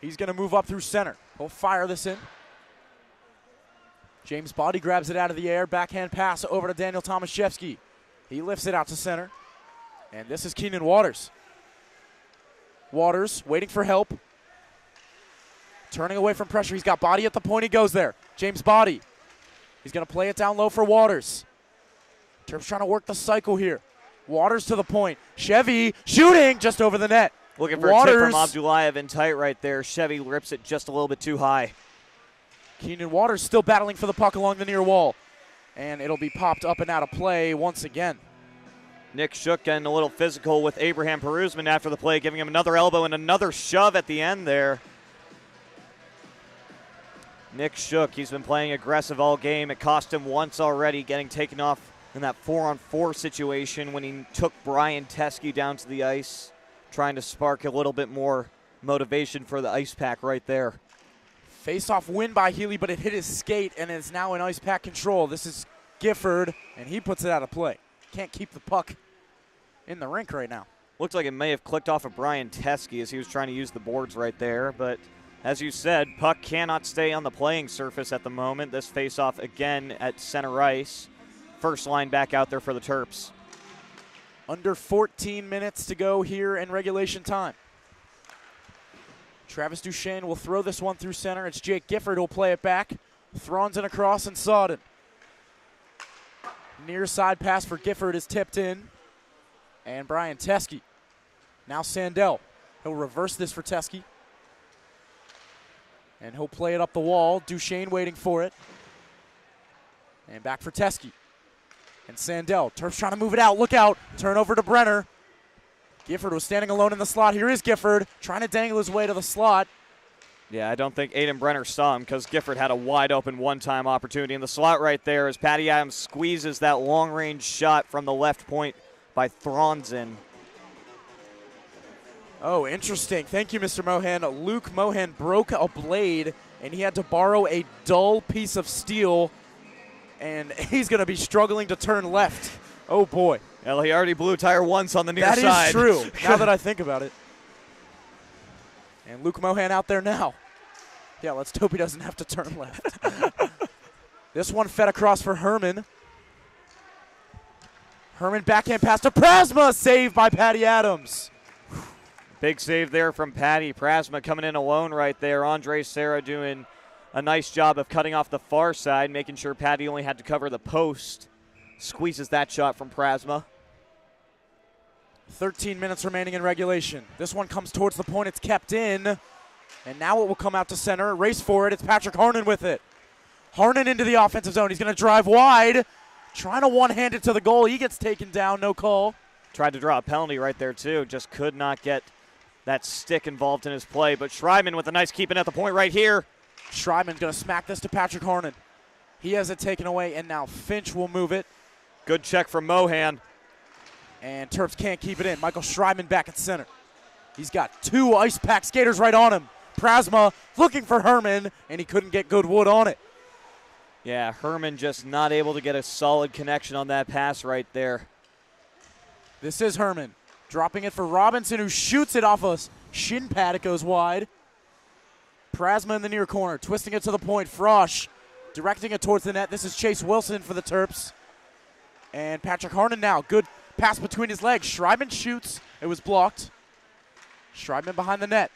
He's going to move up through center. He'll fire this in. James Body grabs it out of the air. Backhand pass over to Daniel Tomaszewski. He lifts it out to center. And this is Keenan Waters. Waters waiting for help. Turning away from pressure. He's got Body at the point. He goes there. James Body. He's going to play it down low for Waters. Terps trying to work the cycle here. Waters to the point. Chevy shooting just over the net. Looking for a tip from Abdullayev in tight right there. Chevy rips it just a little bit too high. Keenan Waters still battling for the puck along the near wall. And it'll be popped up and out of play once again. Nick Shook getting a little physical with Abraham Perusman after the play, giving him another elbow and another shove at the end there. Nick Shook, he's been playing aggressive all game. It cost him once already, getting taken off in that 4-on-4 situation when he took Brian Teskey down to the ice, trying to spark a little bit more motivation for the ice pack right there. Face-off win by Healy, but it hit his skate and is now in ice pack control. This is Gifford, and he puts it out of play. Can't keep the puck in the rink right now. Looks like it may have clicked off of Brian Teskey as he was trying to use the boards right there. But as you said, puck cannot stay on the playing surface at the moment. This face-off again at center ice. First line back out there for the Terps. Under 14 minutes to go here in regulation time. Travis Duchesne will throw this one through center. It's Jake Gifford who'll play it back. Thrawns in across and Sawden. Near side pass for Gifford is tipped in. And Brian Teskey. Now Sandell. He'll reverse this for Teskey. And he'll play it up the wall. Duchesne waiting for it. And back for Teskey. And Sandell. Terps trying to move it out. Look out. Turnover to Brenner. Gifford was standing alone in the slot. Here is Gifford trying to dangle his way to the slot. Yeah, I don't think Aiden Brenner saw him because Gifford had a wide open one-time opportunity in the slot right there as Patty Adams squeezes that long-range shot from the left point by Thronson. Oh, interesting. Thank you, Mr. Mohan. Luke Mohan broke a blade, and he had to borrow a dull piece of steel, and he's going to be struggling to turn left. Oh, boy. Well, he already blew tire once on the near side. That is true, now that I think about it. And Luke Mohan out there now. Yeah, let's hope he doesn't have to turn left. This one fed across for Herman. Herman backhand pass to Prasma, saved by Patty Adams. Big save there from Patty. Prasma coming in alone right there. Andre Serra doing a nice job of cutting off the far side, making sure Patty only had to cover the post. Squeezes that shot from Prasma. 13 minutes remaining in regulation. This one comes towards the point. It's kept in. And now it will come out to center. Race for it. It's Patrick Harnan with it. Harnan into the offensive zone. He's going to drive wide. Trying to one-hand it to the goal. He gets taken down. No call. Tried to draw a penalty right there, too. Just could not get that stick involved in his play. But Schreiman with a nice keeping at the point right here. Schreiman's going to smack this to Patrick Harnan. He has it taken away, and now Finch will move it. Good check from Mohan. And Terps can't keep it in. Michael Schreiman back at center. He's got two ice pack skaters right on him. Prasma looking for Herman, and he couldn't get good wood on it. Yeah, Herman just not able to get a solid connection on that pass right there. This is Herman. Dropping it for Robinson, who shoots it off a shin pad. It goes wide. Prasma in the near corner, twisting it to the point. Frosch directing it towards the net. This is Chase Wilson for the Terps. And Patrick Harnan now. Good pass between his legs. Schreiman shoots. It was blocked. Schreiman behind the net.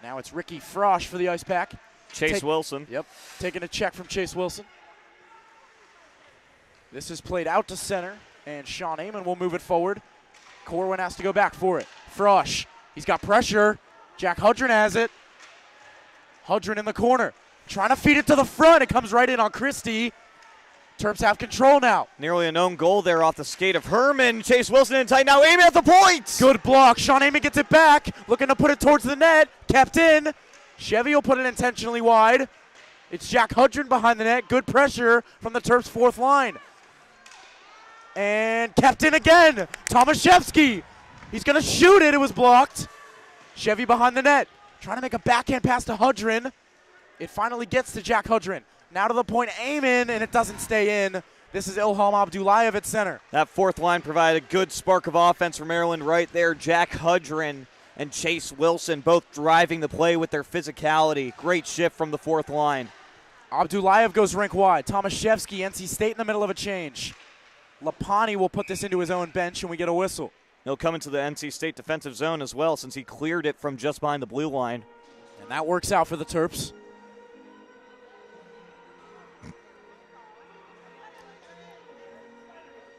Now it's Ricky Frosch for the ice pack. Chase Wilson. Yep, taking a check from Chase Wilson. This is played out to center, and Sean Amon will move it forward. Corwin has to go back for it. Frosch, he's got pressure. Jack Hudrin has it. Hudrin in the corner, trying to feed it to the front. It comes right in on Christie. Terps have control now. Nearly a known goal there off the skate of Herman. Chase Wilson in tight now. Amon at the point. Good block. Sean Amon gets it back. Looking to put it towards the net. Kept in. Chevy will put it intentionally wide. It's Jack Hudrin behind the net. Good pressure from the Terps' fourth line. And kept in again. Tomaszewski. He's going to shoot it. It was blocked. Chevy behind the net. Trying to make a backhand pass to Hudrin. It finally gets to Jack Hudrin. Now to the point, Amon, and it doesn't stay in. This is Ilham Abdullayev at center. That fourth line provided a good spark of offense for Maryland right there. Jack Hudrin and Chase Wilson both driving the play with their physicality. Great shift from the fourth line. Abdullayev goes rink wide. Tomaszewski, NC State in the middle of a change. Lapani will put this into his own bench, and we get a whistle. He'll come into the NC State defensive zone as well since he cleared it from just behind the blue line. And that works out for the Terps.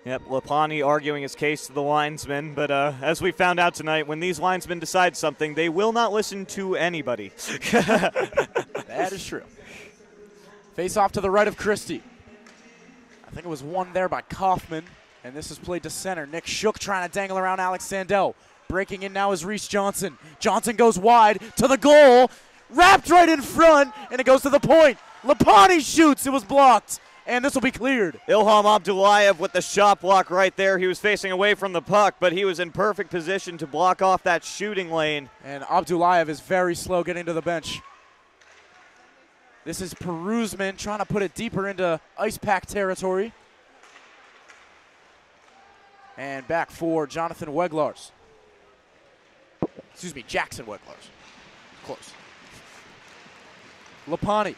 Yep, Lapani arguing his case to the linesmen, but as we found out tonight, when these linesmen decide something, they will not listen to anybody. That is true. Face off to the right of Christie. I think it was won there by Kaufman, and this is played to center. Nick Shook trying to dangle around Alex Sandell. Breaking in now is Reese Johnson. Johnson goes wide to the goal, wrapped right in front, and it goes to the point. Lapani shoots. It was blocked. And this will be cleared. Ilham Abdullayev with the shot block right there. He was facing away from the puck, but he was in perfect position to block off that shooting lane. And Abdullayev is very slow getting to the bench. This is Perusman trying to put it deeper into ice pack territory. And back for Jonathan Weglars. Excuse me, Jackson Weglars. Close. Lapani,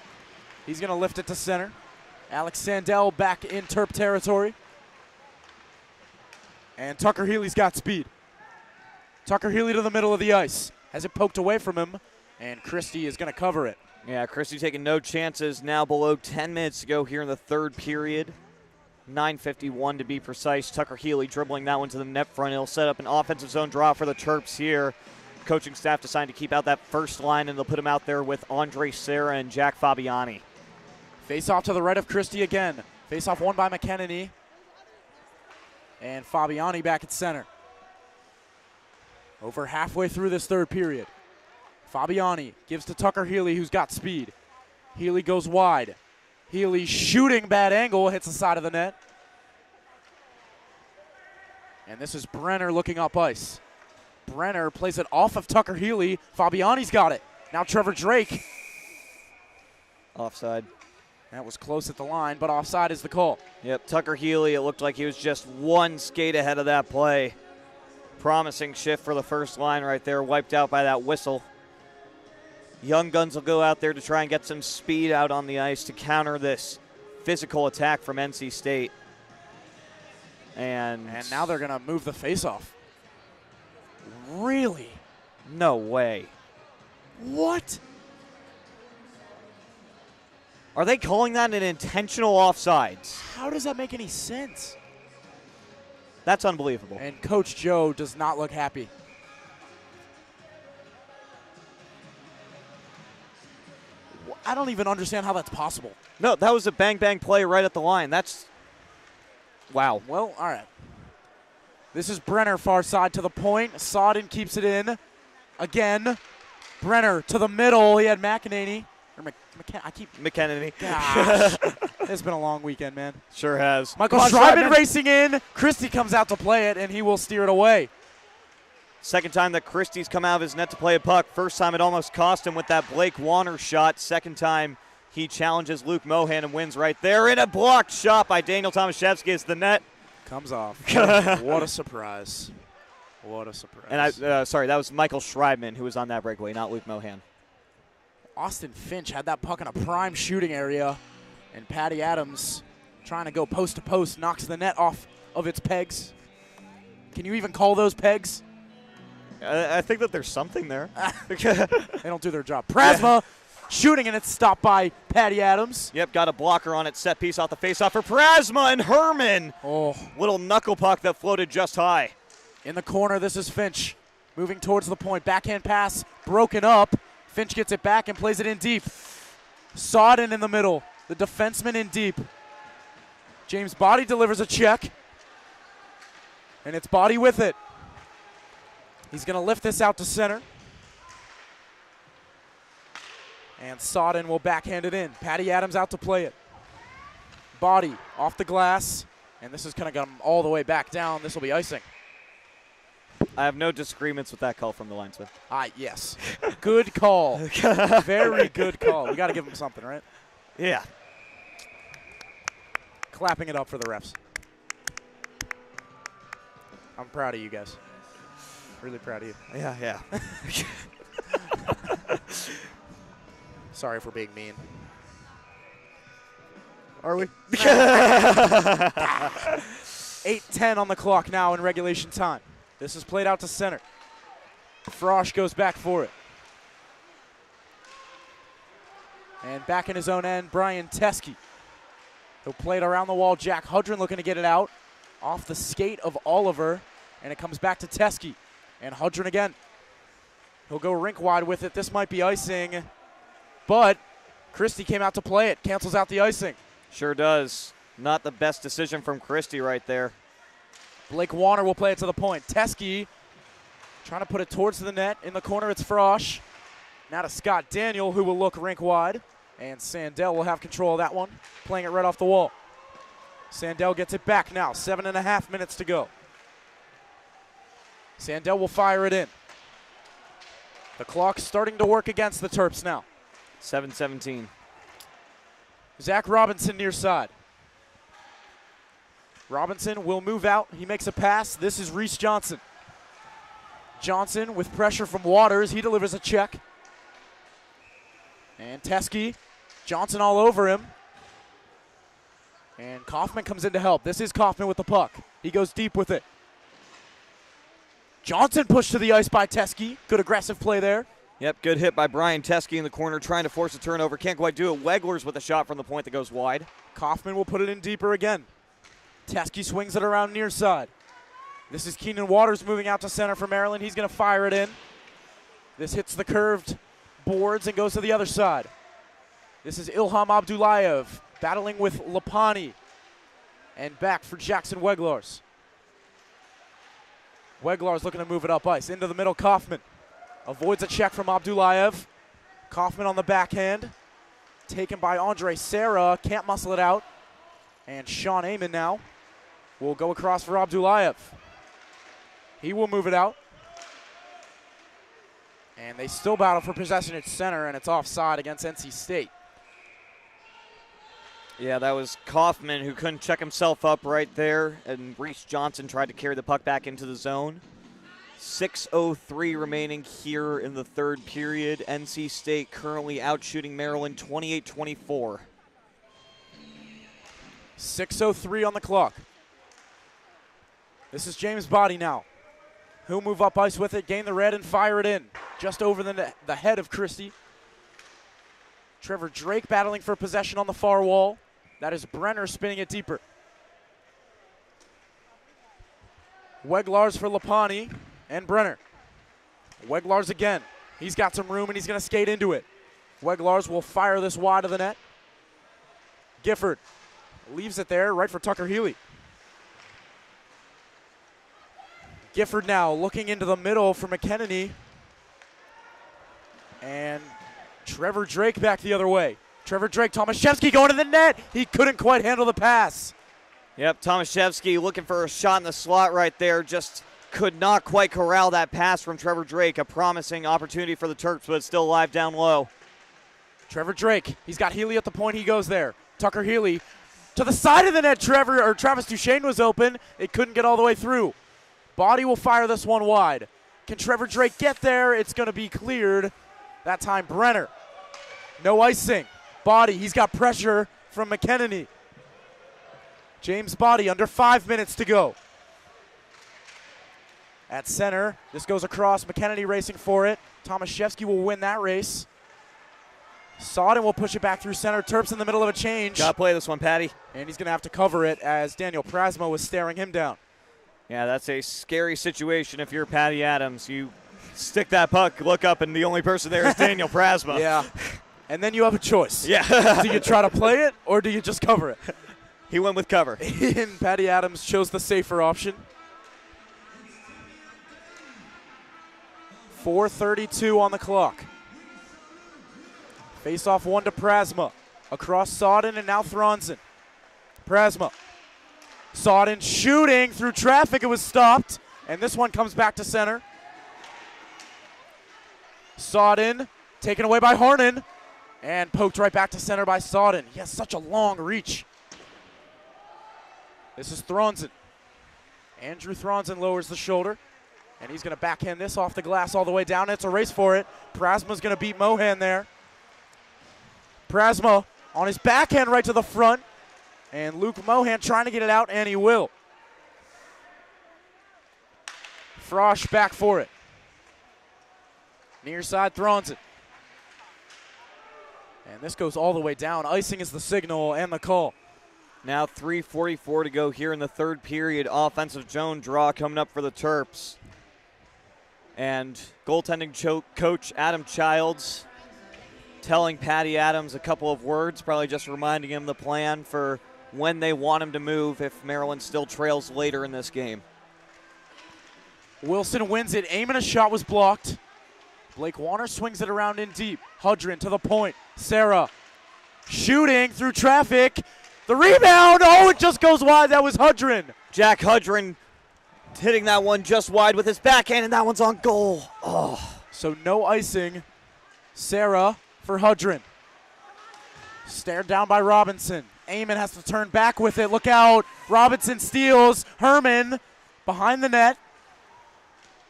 he's going to lift it to center. Alex Sandell back in Terp territory. And Tucker Healy's got speed. Tucker Healy to the middle of the ice. Has it poked away from him, and Christie is going to cover it. Yeah, Christie taking no chances. Now below 10 minutes to go here in the third period. 9:51 to be precise. Tucker Healy dribbling that one to the net front. He'll set up an offensive zone draw for the Terps here. Coaching staff decided to keep out that first line, and they'll put him out there with Andre Serra and Jack Fabiani. Face off to the right of Christie again. Face off won by McKennedy. And Fabiani back at center. Over halfway through this third period. Fabiani gives to Tucker Healy, who's got speed. Healy goes wide. Healy shooting, bad angle, hits the side of the net. And this is Brenner looking up ice. Brenner plays it off of Tucker Healy. Fabiani's got it. Now Trevor Drake. Offside. That was close at the line, but offside is the call. Yep, Tucker Healy, it looked like he was just one skate ahead of that play. Promising shift for the first line right there, wiped out by that whistle. Young Guns will go out there to try and get some speed out on the ice to counter this physical attack from NC State. And now they're going to move the faceoff. Really? No way. What? Are they calling that an intentional offsides? How does that make any sense? That's unbelievable. And Coach Joe does not look happy. I don't even understand how that's possible. No, that was a bang-bang play right at the line. That's, wow. Well, all right. This is Brenner far side to the point. Sodden keeps it in. Again, Brenner to the middle. He had McEnany. McKennedy. Gosh. It's been a long weekend, man. Sure has. Michael Schreiber racing in. Christie comes out to play it, and he will steer it away. Second time that Christie's come out of his net to play a puck. First time it almost cost him with that Blake Warner shot. Second time he challenges Luke Mohan and wins right there in a blocked shot by Daniel Tomaszewski as the net comes off. What a surprise. What a surprise. And sorry, that was Michael Schreibman who was on that breakaway, not Luke Mohan. Austin Finch had that puck in a prime shooting area, and Patty Adams, trying to go post to post, knocks the net off of its pegs. Can you even call those pegs? I think that there's something there. They don't do their job. Prasma shooting, and it's stopped by Patty Adams. Yep, got a blocker on it. Set piece off the faceoff for Prasma and Herman. Oh, little knuckle puck that floated just high. In the corner, this is Finch moving towards the point. Backhand pass broken up. Finch gets it back and plays it in deep. Sodden in the middle. The defenseman in deep. James Body delivers a check. And it's Body with it. He's going to lift this out to center. And Sodden will backhand it in. Patty Adams out to play it. Body off the glass. And this is going to come all the way back down. This will be icing. I have no disagreements with that call from the linesman. Yes. Good call. Very good call. We got to give him something, right? Yeah. Clapping it up for the refs. I'm proud of you guys. Really proud of you. Yeah. Sorry for being mean. Are we? 8:10 on the clock now in regulation time. This is played out to center. Frosch goes back for it. And back in his own end, Brian Teskey. He'll play it around the wall. Jack Hudrin looking to get it out. Off the skate of Oliver. And it comes back to Teskey. And Hudrin again. He'll go rink wide with it. This might be icing. But Christie came out to play it. Cancels out the icing. Sure does. Not the best decision from Christie right there. Blake Warner will play it to the point. Teskey trying to put it towards the net. In the corner, it's Frosch. Now to Scott Daniel, who will look rink wide. And Sandell will have control of that one, playing it right off the wall. Sandell gets it back now. 7.5 minutes to go. Sandell will fire it in. The clock's starting to work against the Terps now. 7:17. Zach Robinson near side. Robinson will move out. He makes a pass. This is Reese Johnson. Johnson with pressure from Waters. He delivers a check. And Teskey. Johnson all over him. And Kaufman comes in to help. This is Kaufman with the puck. He goes deep with it. Johnson pushed to the ice by Teskey. Good aggressive play there. Yep, good hit by Brian Teskey in the corner, trying to force a turnover. Can't quite do it. Weglers with a shot from the point that goes wide. Kaufman will put it in deeper again. Teskey swings it around near side. This is Keenan Waters moving out to center for Maryland. He's going to fire it in. This hits the curved boards and goes to the other side. This is Ilham Abdullayev battling with Lapani. And back for Jackson Weglars. Weglars looking to move it up ice. Into the middle, Kaufman. Avoids a check from Abdullayev. Kaufman on the backhand. Taken by Andre Serra. Can't muscle it out. And Sean Amon now will go across for Abdullayev. He will move it out. And they still battle for possession at center, and it's offside against NC State. Yeah, that was Kaufman who couldn't check himself up right there, and Reese Johnson tried to carry the puck back into the zone. 6:03 remaining here in the third period. NC State currently outshooting Maryland 28-24. 6:03 on the clock. This is James Body now. He'll move up ice with it, gain the red, and fire it in. Just over the head of Christie. Trevor Drake battling for possession on the far wall. That is Brenner spinning it deeper. Weglars for Lapani and Brenner. Weglars again. He's got some room and he's going to skate into it. Weglars will fire this wide of the net. Gifford leaves it there, right for Tucker Healy. Gifford now looking into the middle for McKennedy. And Trevor Drake back the other way. Trevor Drake, Tomaszewski going to the net. He couldn't quite handle the pass. Yep, Tomaszewski looking for a shot in the slot right there. Just could not quite corral that pass from Trevor Drake. A promising opportunity for the Terps, but it's still alive down low. Trevor Drake, he's got Healy at the point. He goes there. Tucker Healy to the side of the net. Travis Duchesne was open. It couldn't get all the way through. Body will fire this one wide. Can Trevor Drake get there? It's going to be cleared. That time Brenner. No icing. Body, he's got pressure from McKennedy. James Body under 5 minutes to go. At center, this goes across. McKennedy racing for it. Tomaszewski will win that race. Sodden will push it back through center. Terps in the middle of a change. Gotta play this one, Patty. And he's going to have to cover it as Daniel Prasmo was staring him down. Yeah, that's a scary situation if you're Patty Adams. You stick that puck, look up, and the only person there is Daniel Prasmo. Yeah. And then you have a choice. Yeah. Do you try to play it or do you just cover it? He went with cover. And Patty Adams chose the safer option. 4:32 on the clock. Face-off one to Prasma. Across Sodden and now Thronson. Prasma. Sodden shooting through traffic. It was stopped. And this one comes back to center. Sodden taken away by Harnan. And poked right back to center by Sodden. He has such a long reach. This is Thronson. Andrew Thronson lowers the shoulder. And he's going to backhand this off the glass all the way down. It's a race for it. Prasma's going to beat Mohan there. Prasma on his backhand right to the front. And Luke Mohan trying to get it out, and he will. Frosch back for it. Near side Thronson. And this goes all the way down. Icing is the signal and the call. Now 3:44 to go here in the third period. Offensive zone draw coming up for the Terps. And goaltending coach Adam Childs telling Patty Adams a couple of words, probably just reminding him the plan for when they want him to move if Maryland still trails later in this game. Wilson wins it. Aim and a shot was blocked. Blake Warner swings it around in deep. Hudrin to the point. Sarah shooting through traffic. The rebound. Oh, it just goes wide. That was Hudrin. Jack Hudrin hitting that one just wide with his backhand, and that one's on goal. Oh. So no icing. Sarah for Hudrin. Stared down by Robinson. Amon has to turn back with it. Look out. Robinson steals. Herman behind the net.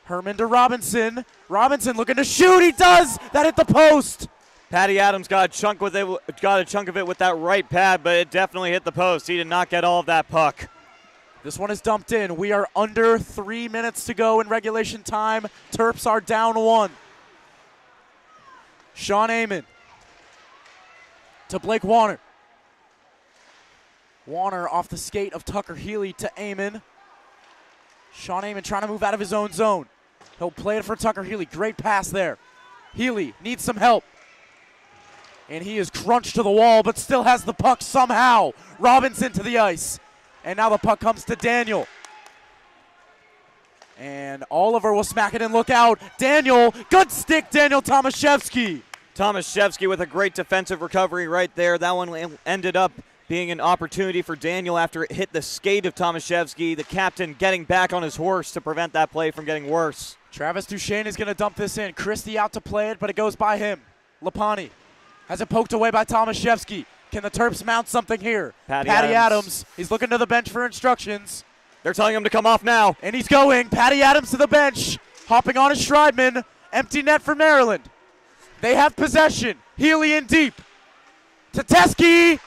Herman to Robinson. Robinson looking to shoot. He does. That hit the post. Patty Adams got a chunk of it with that right pad, but it definitely hit the post. He did not get all of that puck. This one is dumped in. We are under 3 minutes to go in regulation time. Terps are down 1. Sean Amon to Blake Warner. Warner off the skate of Tucker Healy to Amon. Sean Amon trying to move out of his own zone. He'll play it for Tucker Healy. Great pass there. Healy needs some help. And he is crunched to the wall, but still has the puck somehow. Robinson to the ice. And now the puck comes to Daniel. And Oliver will smack it in. Look out. Daniel. Good stick, Daniel Tomaszewski. Tomaszewski with a great defensive recovery right there. That one ended up being an opportunity for Daniel after it hit the skate of Tomaszewski, the captain getting back on his horse to prevent that play from getting worse. Travis Duchesne is going to dump this in. Christie out to play it, but it goes by him. Lapani has it poked away by Tomaszewski. Can the Terps mount something here? Patty Adams. He's looking to the bench for instructions. They're telling him to come off now. And he's going. Patty Adams to the bench. Hopping on his Schreibman. Empty net for Maryland. They have possession. Healy in deep. Tateski.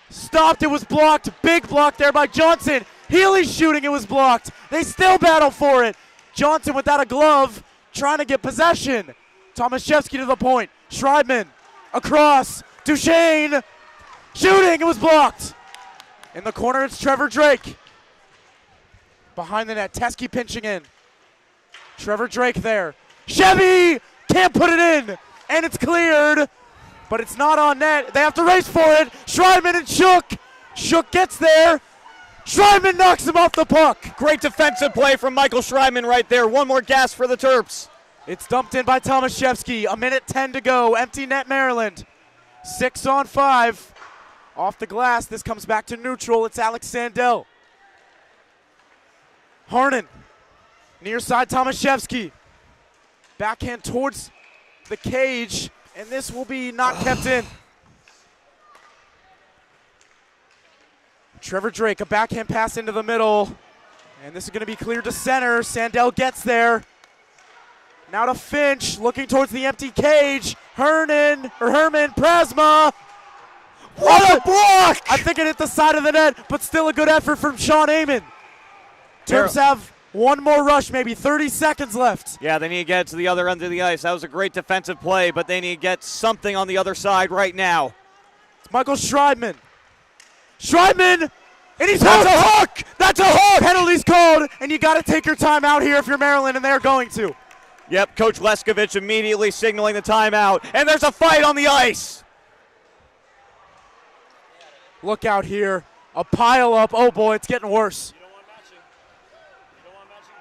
Stopped. It was blocked. Big block there by Johnson. Healy shooting. It was blocked. They still battle for it. Johnson without a glove. Trying to get possession. Tomaszewski to the point. Schreibman. Across. Duchesne. Shooting. It was blocked. In the corner, it's Trevor Drake. Behind the net. Teske pinching in. Trevor Drake there. Chevy can't put it in. And it's cleared. But it's not on net. They have to race for it. Schreibman and Shook. Shook gets there. Schreibman knocks him off the puck. Great defensive play from Michael Schreibman right there. One more gas for the Terps. It's dumped in by Tomaszewski. 1:10 to go. Empty net Maryland. 6-on-5. Off the glass. This comes back to neutral. It's Alex Sandell. Harnan. Near side Tomaszewski. Backhand towards the cage. And this will be not kept in. Trevor Drake, a backhand pass into the middle. And this is going to be cleared to center. Sandell gets there. Now to Finch, looking towards the empty cage. Herman, Prasma. What a block! I think it hit the side of the net, but still a good effort from Sean Amon. Terps have one more rush, maybe 30 seconds left. Yeah, they need to get it to the other end of the ice. That was a great defensive play, but they need to get something on the other side right now. It's Michael Schreibman. Schreibman, and he's That's a hook! That's a hook! Penalties called, and you got to take your time out here if you're Maryland, and they're going to. Yep, Coach Leskovich immediately signaling the timeout, and there's a fight on the ice. Look out here, a pile up. Oh boy, it's getting worse. You don't want matching. You don't want matching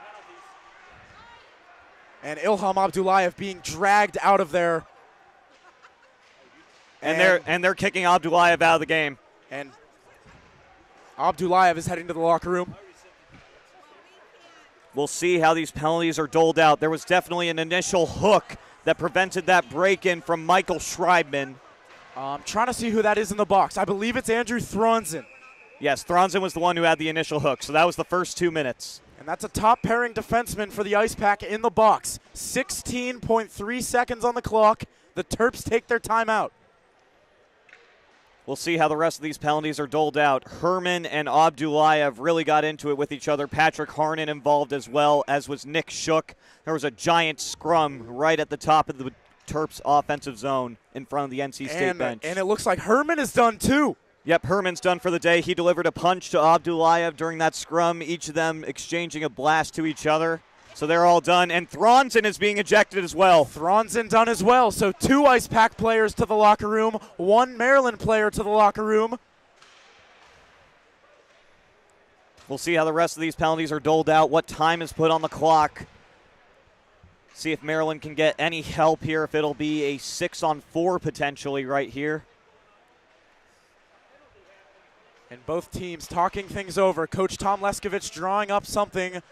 penalties. And Ilham Abdullayev being dragged out of there. And they're kicking Abdullayev out of the game. And Abdullayev is heading to the locker room. We'll see how these penalties are doled out. There was definitely an initial hook that prevented that break-in from Michael Schreibman. I'm trying to see who that is in the box. I believe it's Andrew Thronson. Yes, Thronson was the one who had the initial hook, so that was the first 2 minutes. And that's a top pairing defenseman for the Ice Pack in the box. 16.3 seconds on the clock. The Terps take their timeout. We'll see how the rest of these penalties are doled out. Herman and Abdullayev really got into it with each other. Patrick Harnan involved as well, as was Nick Shook. There was a giant scrum right at the top of the Terps offensive zone in front of the NC State bench. And it looks like Herman is done too. Yep, Herman's done for the day. He delivered a punch to Abdullayev during that scrum, each of them exchanging a blast to each other. So they're all done, and Thronson is being ejected as well. Thronson done as well. So 2 Ice Pack players to the locker room, 1 Maryland player to the locker room. We'll see how the rest of these penalties are doled out, what time is put on the clock. See if Maryland can get any help here, if it'll be a 6-on-4 potentially right here. And both teams talking things over. Coach Tom Leskovich drawing up something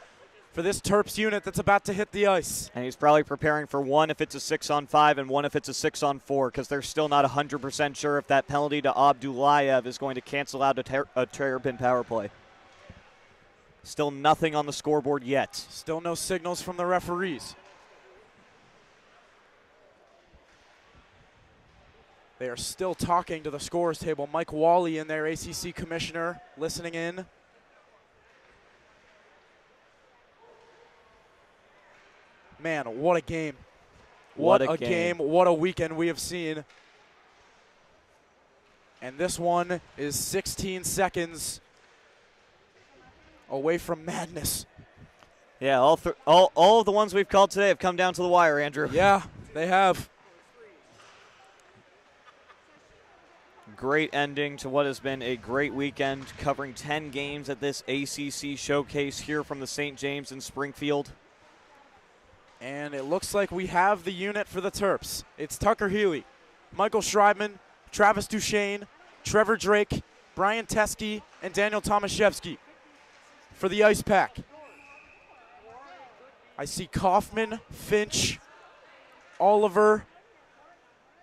for this Terps unit that's about to hit the ice. And he's probably preparing for one if it's a 6-on-5 and one if it's a 6-on-4 because they're still not 100% sure if that penalty to Abdullayev is going to cancel out a Terrapin power play. Still nothing on the scoreboard yet. Still no signals from the referees. They are still talking to the scorers table. Mike Wally and their ACC commissioner listening in. Man, what a game. What a game. What a weekend we have seen. And this one is 16 seconds away from madness. Yeah, all of the ones we've called today have come down to the wire, Andrew. Yeah, they have. Great ending to what has been a great weekend, covering 10 games at this ACC showcase here from the St. James in Springfield. And it looks like we have the unit for the Terps. It's Tucker Healy, Michael Schreibman, Travis Duchesne, Trevor Drake, Brian Teskey, and Daniel Tomaszewski for the ice pack. I see Kaufman, Finch, Oliver,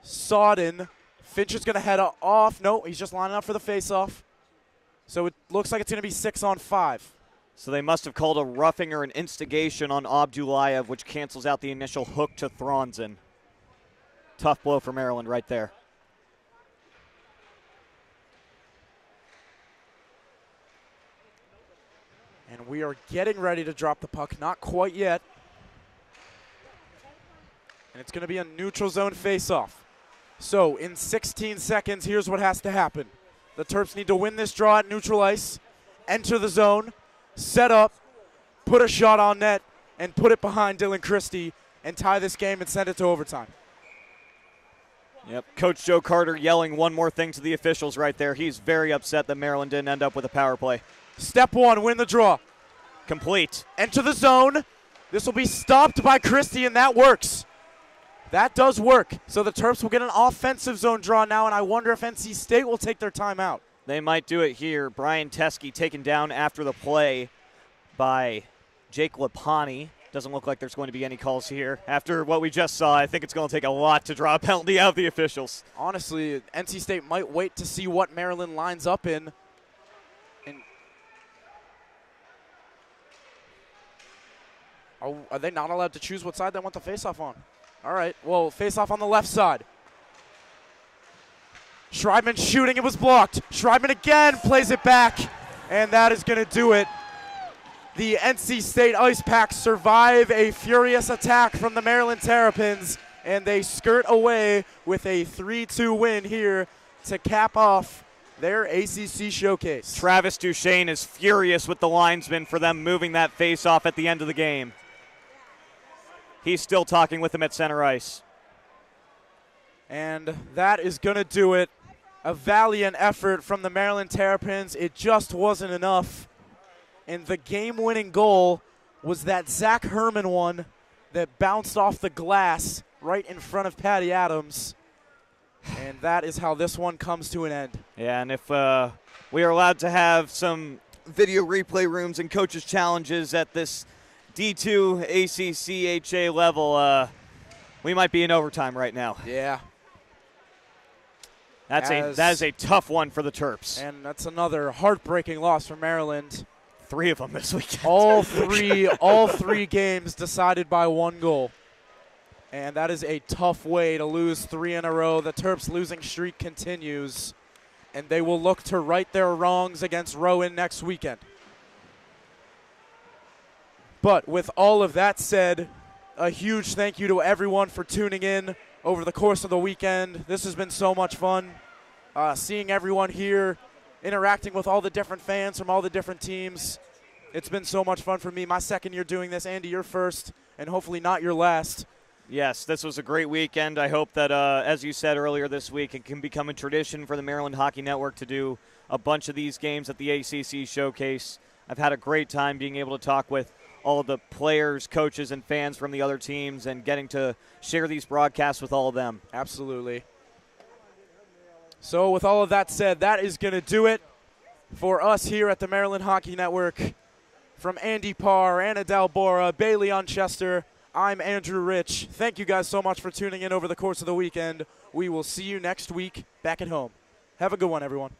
Sodden. Finch is going to head off. No, he's just lining up for the faceoff. So it looks like it's going to be 6-on-5. So they must have called a roughing or an instigation on Abdullayev, which cancels out the initial hook to Thronson. Tough blow for Maryland right there. And we are getting ready to drop the puck. Not quite yet. And it's going to be a neutral zone faceoff. So in 16 seconds, here's what has to happen. The Terps need to win this draw at neutral ice, enter the zone, set up, put a shot on net, and put it behind Dylan Christie and tie this game and send it to overtime. Yep, Coach Joe Carter yelling one more thing to the officials right there. He's very upset that Maryland didn't end up with a power play. Step one, win the draw. Complete. Enter the zone. This will be stopped by Christie, and that works. That does work. So the Terps will get an offensive zone draw now, and I wonder if NC State will take their timeout. They might do it here. Brian Teskey taken down after the play by Jake Lapani. Doesn't look like there's going to be any calls here. After what we just saw, I think it's going to take a lot to draw a penalty out of the officials. Honestly, NC State might wait to see what Maryland lines up in. Are they not allowed to choose what side they want the face-off on? All right, well, face-off on the left side. Schreibman shooting, it was blocked. Schreibman again plays it back, and that is going to do it. The NC State Ice Packs survive a furious attack from the Maryland Terrapins, and they skirt away with a 3-2 win here to cap off their ACC showcase. Travis Duchesne is furious with the linesman for them moving that face-off at the end of the game. He's still talking with him at center ice. And that is going to do it. A valiant effort from the Maryland Terrapins. It just wasn't enough. And the game-winning goal was that Zach Herman one that bounced off the glass right in front of Patty Adams. And that is how this one comes to an end. Yeah, and if we are allowed to have some video replay rooms and coaches' challenges at this D2 ACCHA level, we might be in overtime right now. Yeah. That is a tough one for the Terps. And that's another heartbreaking loss for Maryland. 3 of them this weekend. all three games decided by 1 goal. And that is a tough way to lose 3 in a row. The Terps' losing streak continues, and they will look to right their wrongs against Rowan next weekend. But with all of that said, a huge thank you to everyone for tuning in over the course of the weekend. This has been so much fun. Seeing everyone here, interacting with all the different fans from all the different teams. It's been so much fun for me. My second year doing this. Andy, your first, and hopefully not your last. Yes, this was a great weekend. I hope that, as you said earlier this week, it can become a tradition for the Maryland Hockey Network to do a bunch of these games at the ACC Showcase. I've had a great time being able to talk with all of the players, coaches, and fans from the other teams and getting to share these broadcasts with all of them. Absolutely. So with all of that said, that is going to do it for us here at the Maryland Hockey Network. From Andy Parr, Anna Dalbora, Bailey Unchester, I'm Andrew Rich. Thank you guys so much for tuning in over the course of the weekend. We will see you next week back at home. Have a good one, everyone.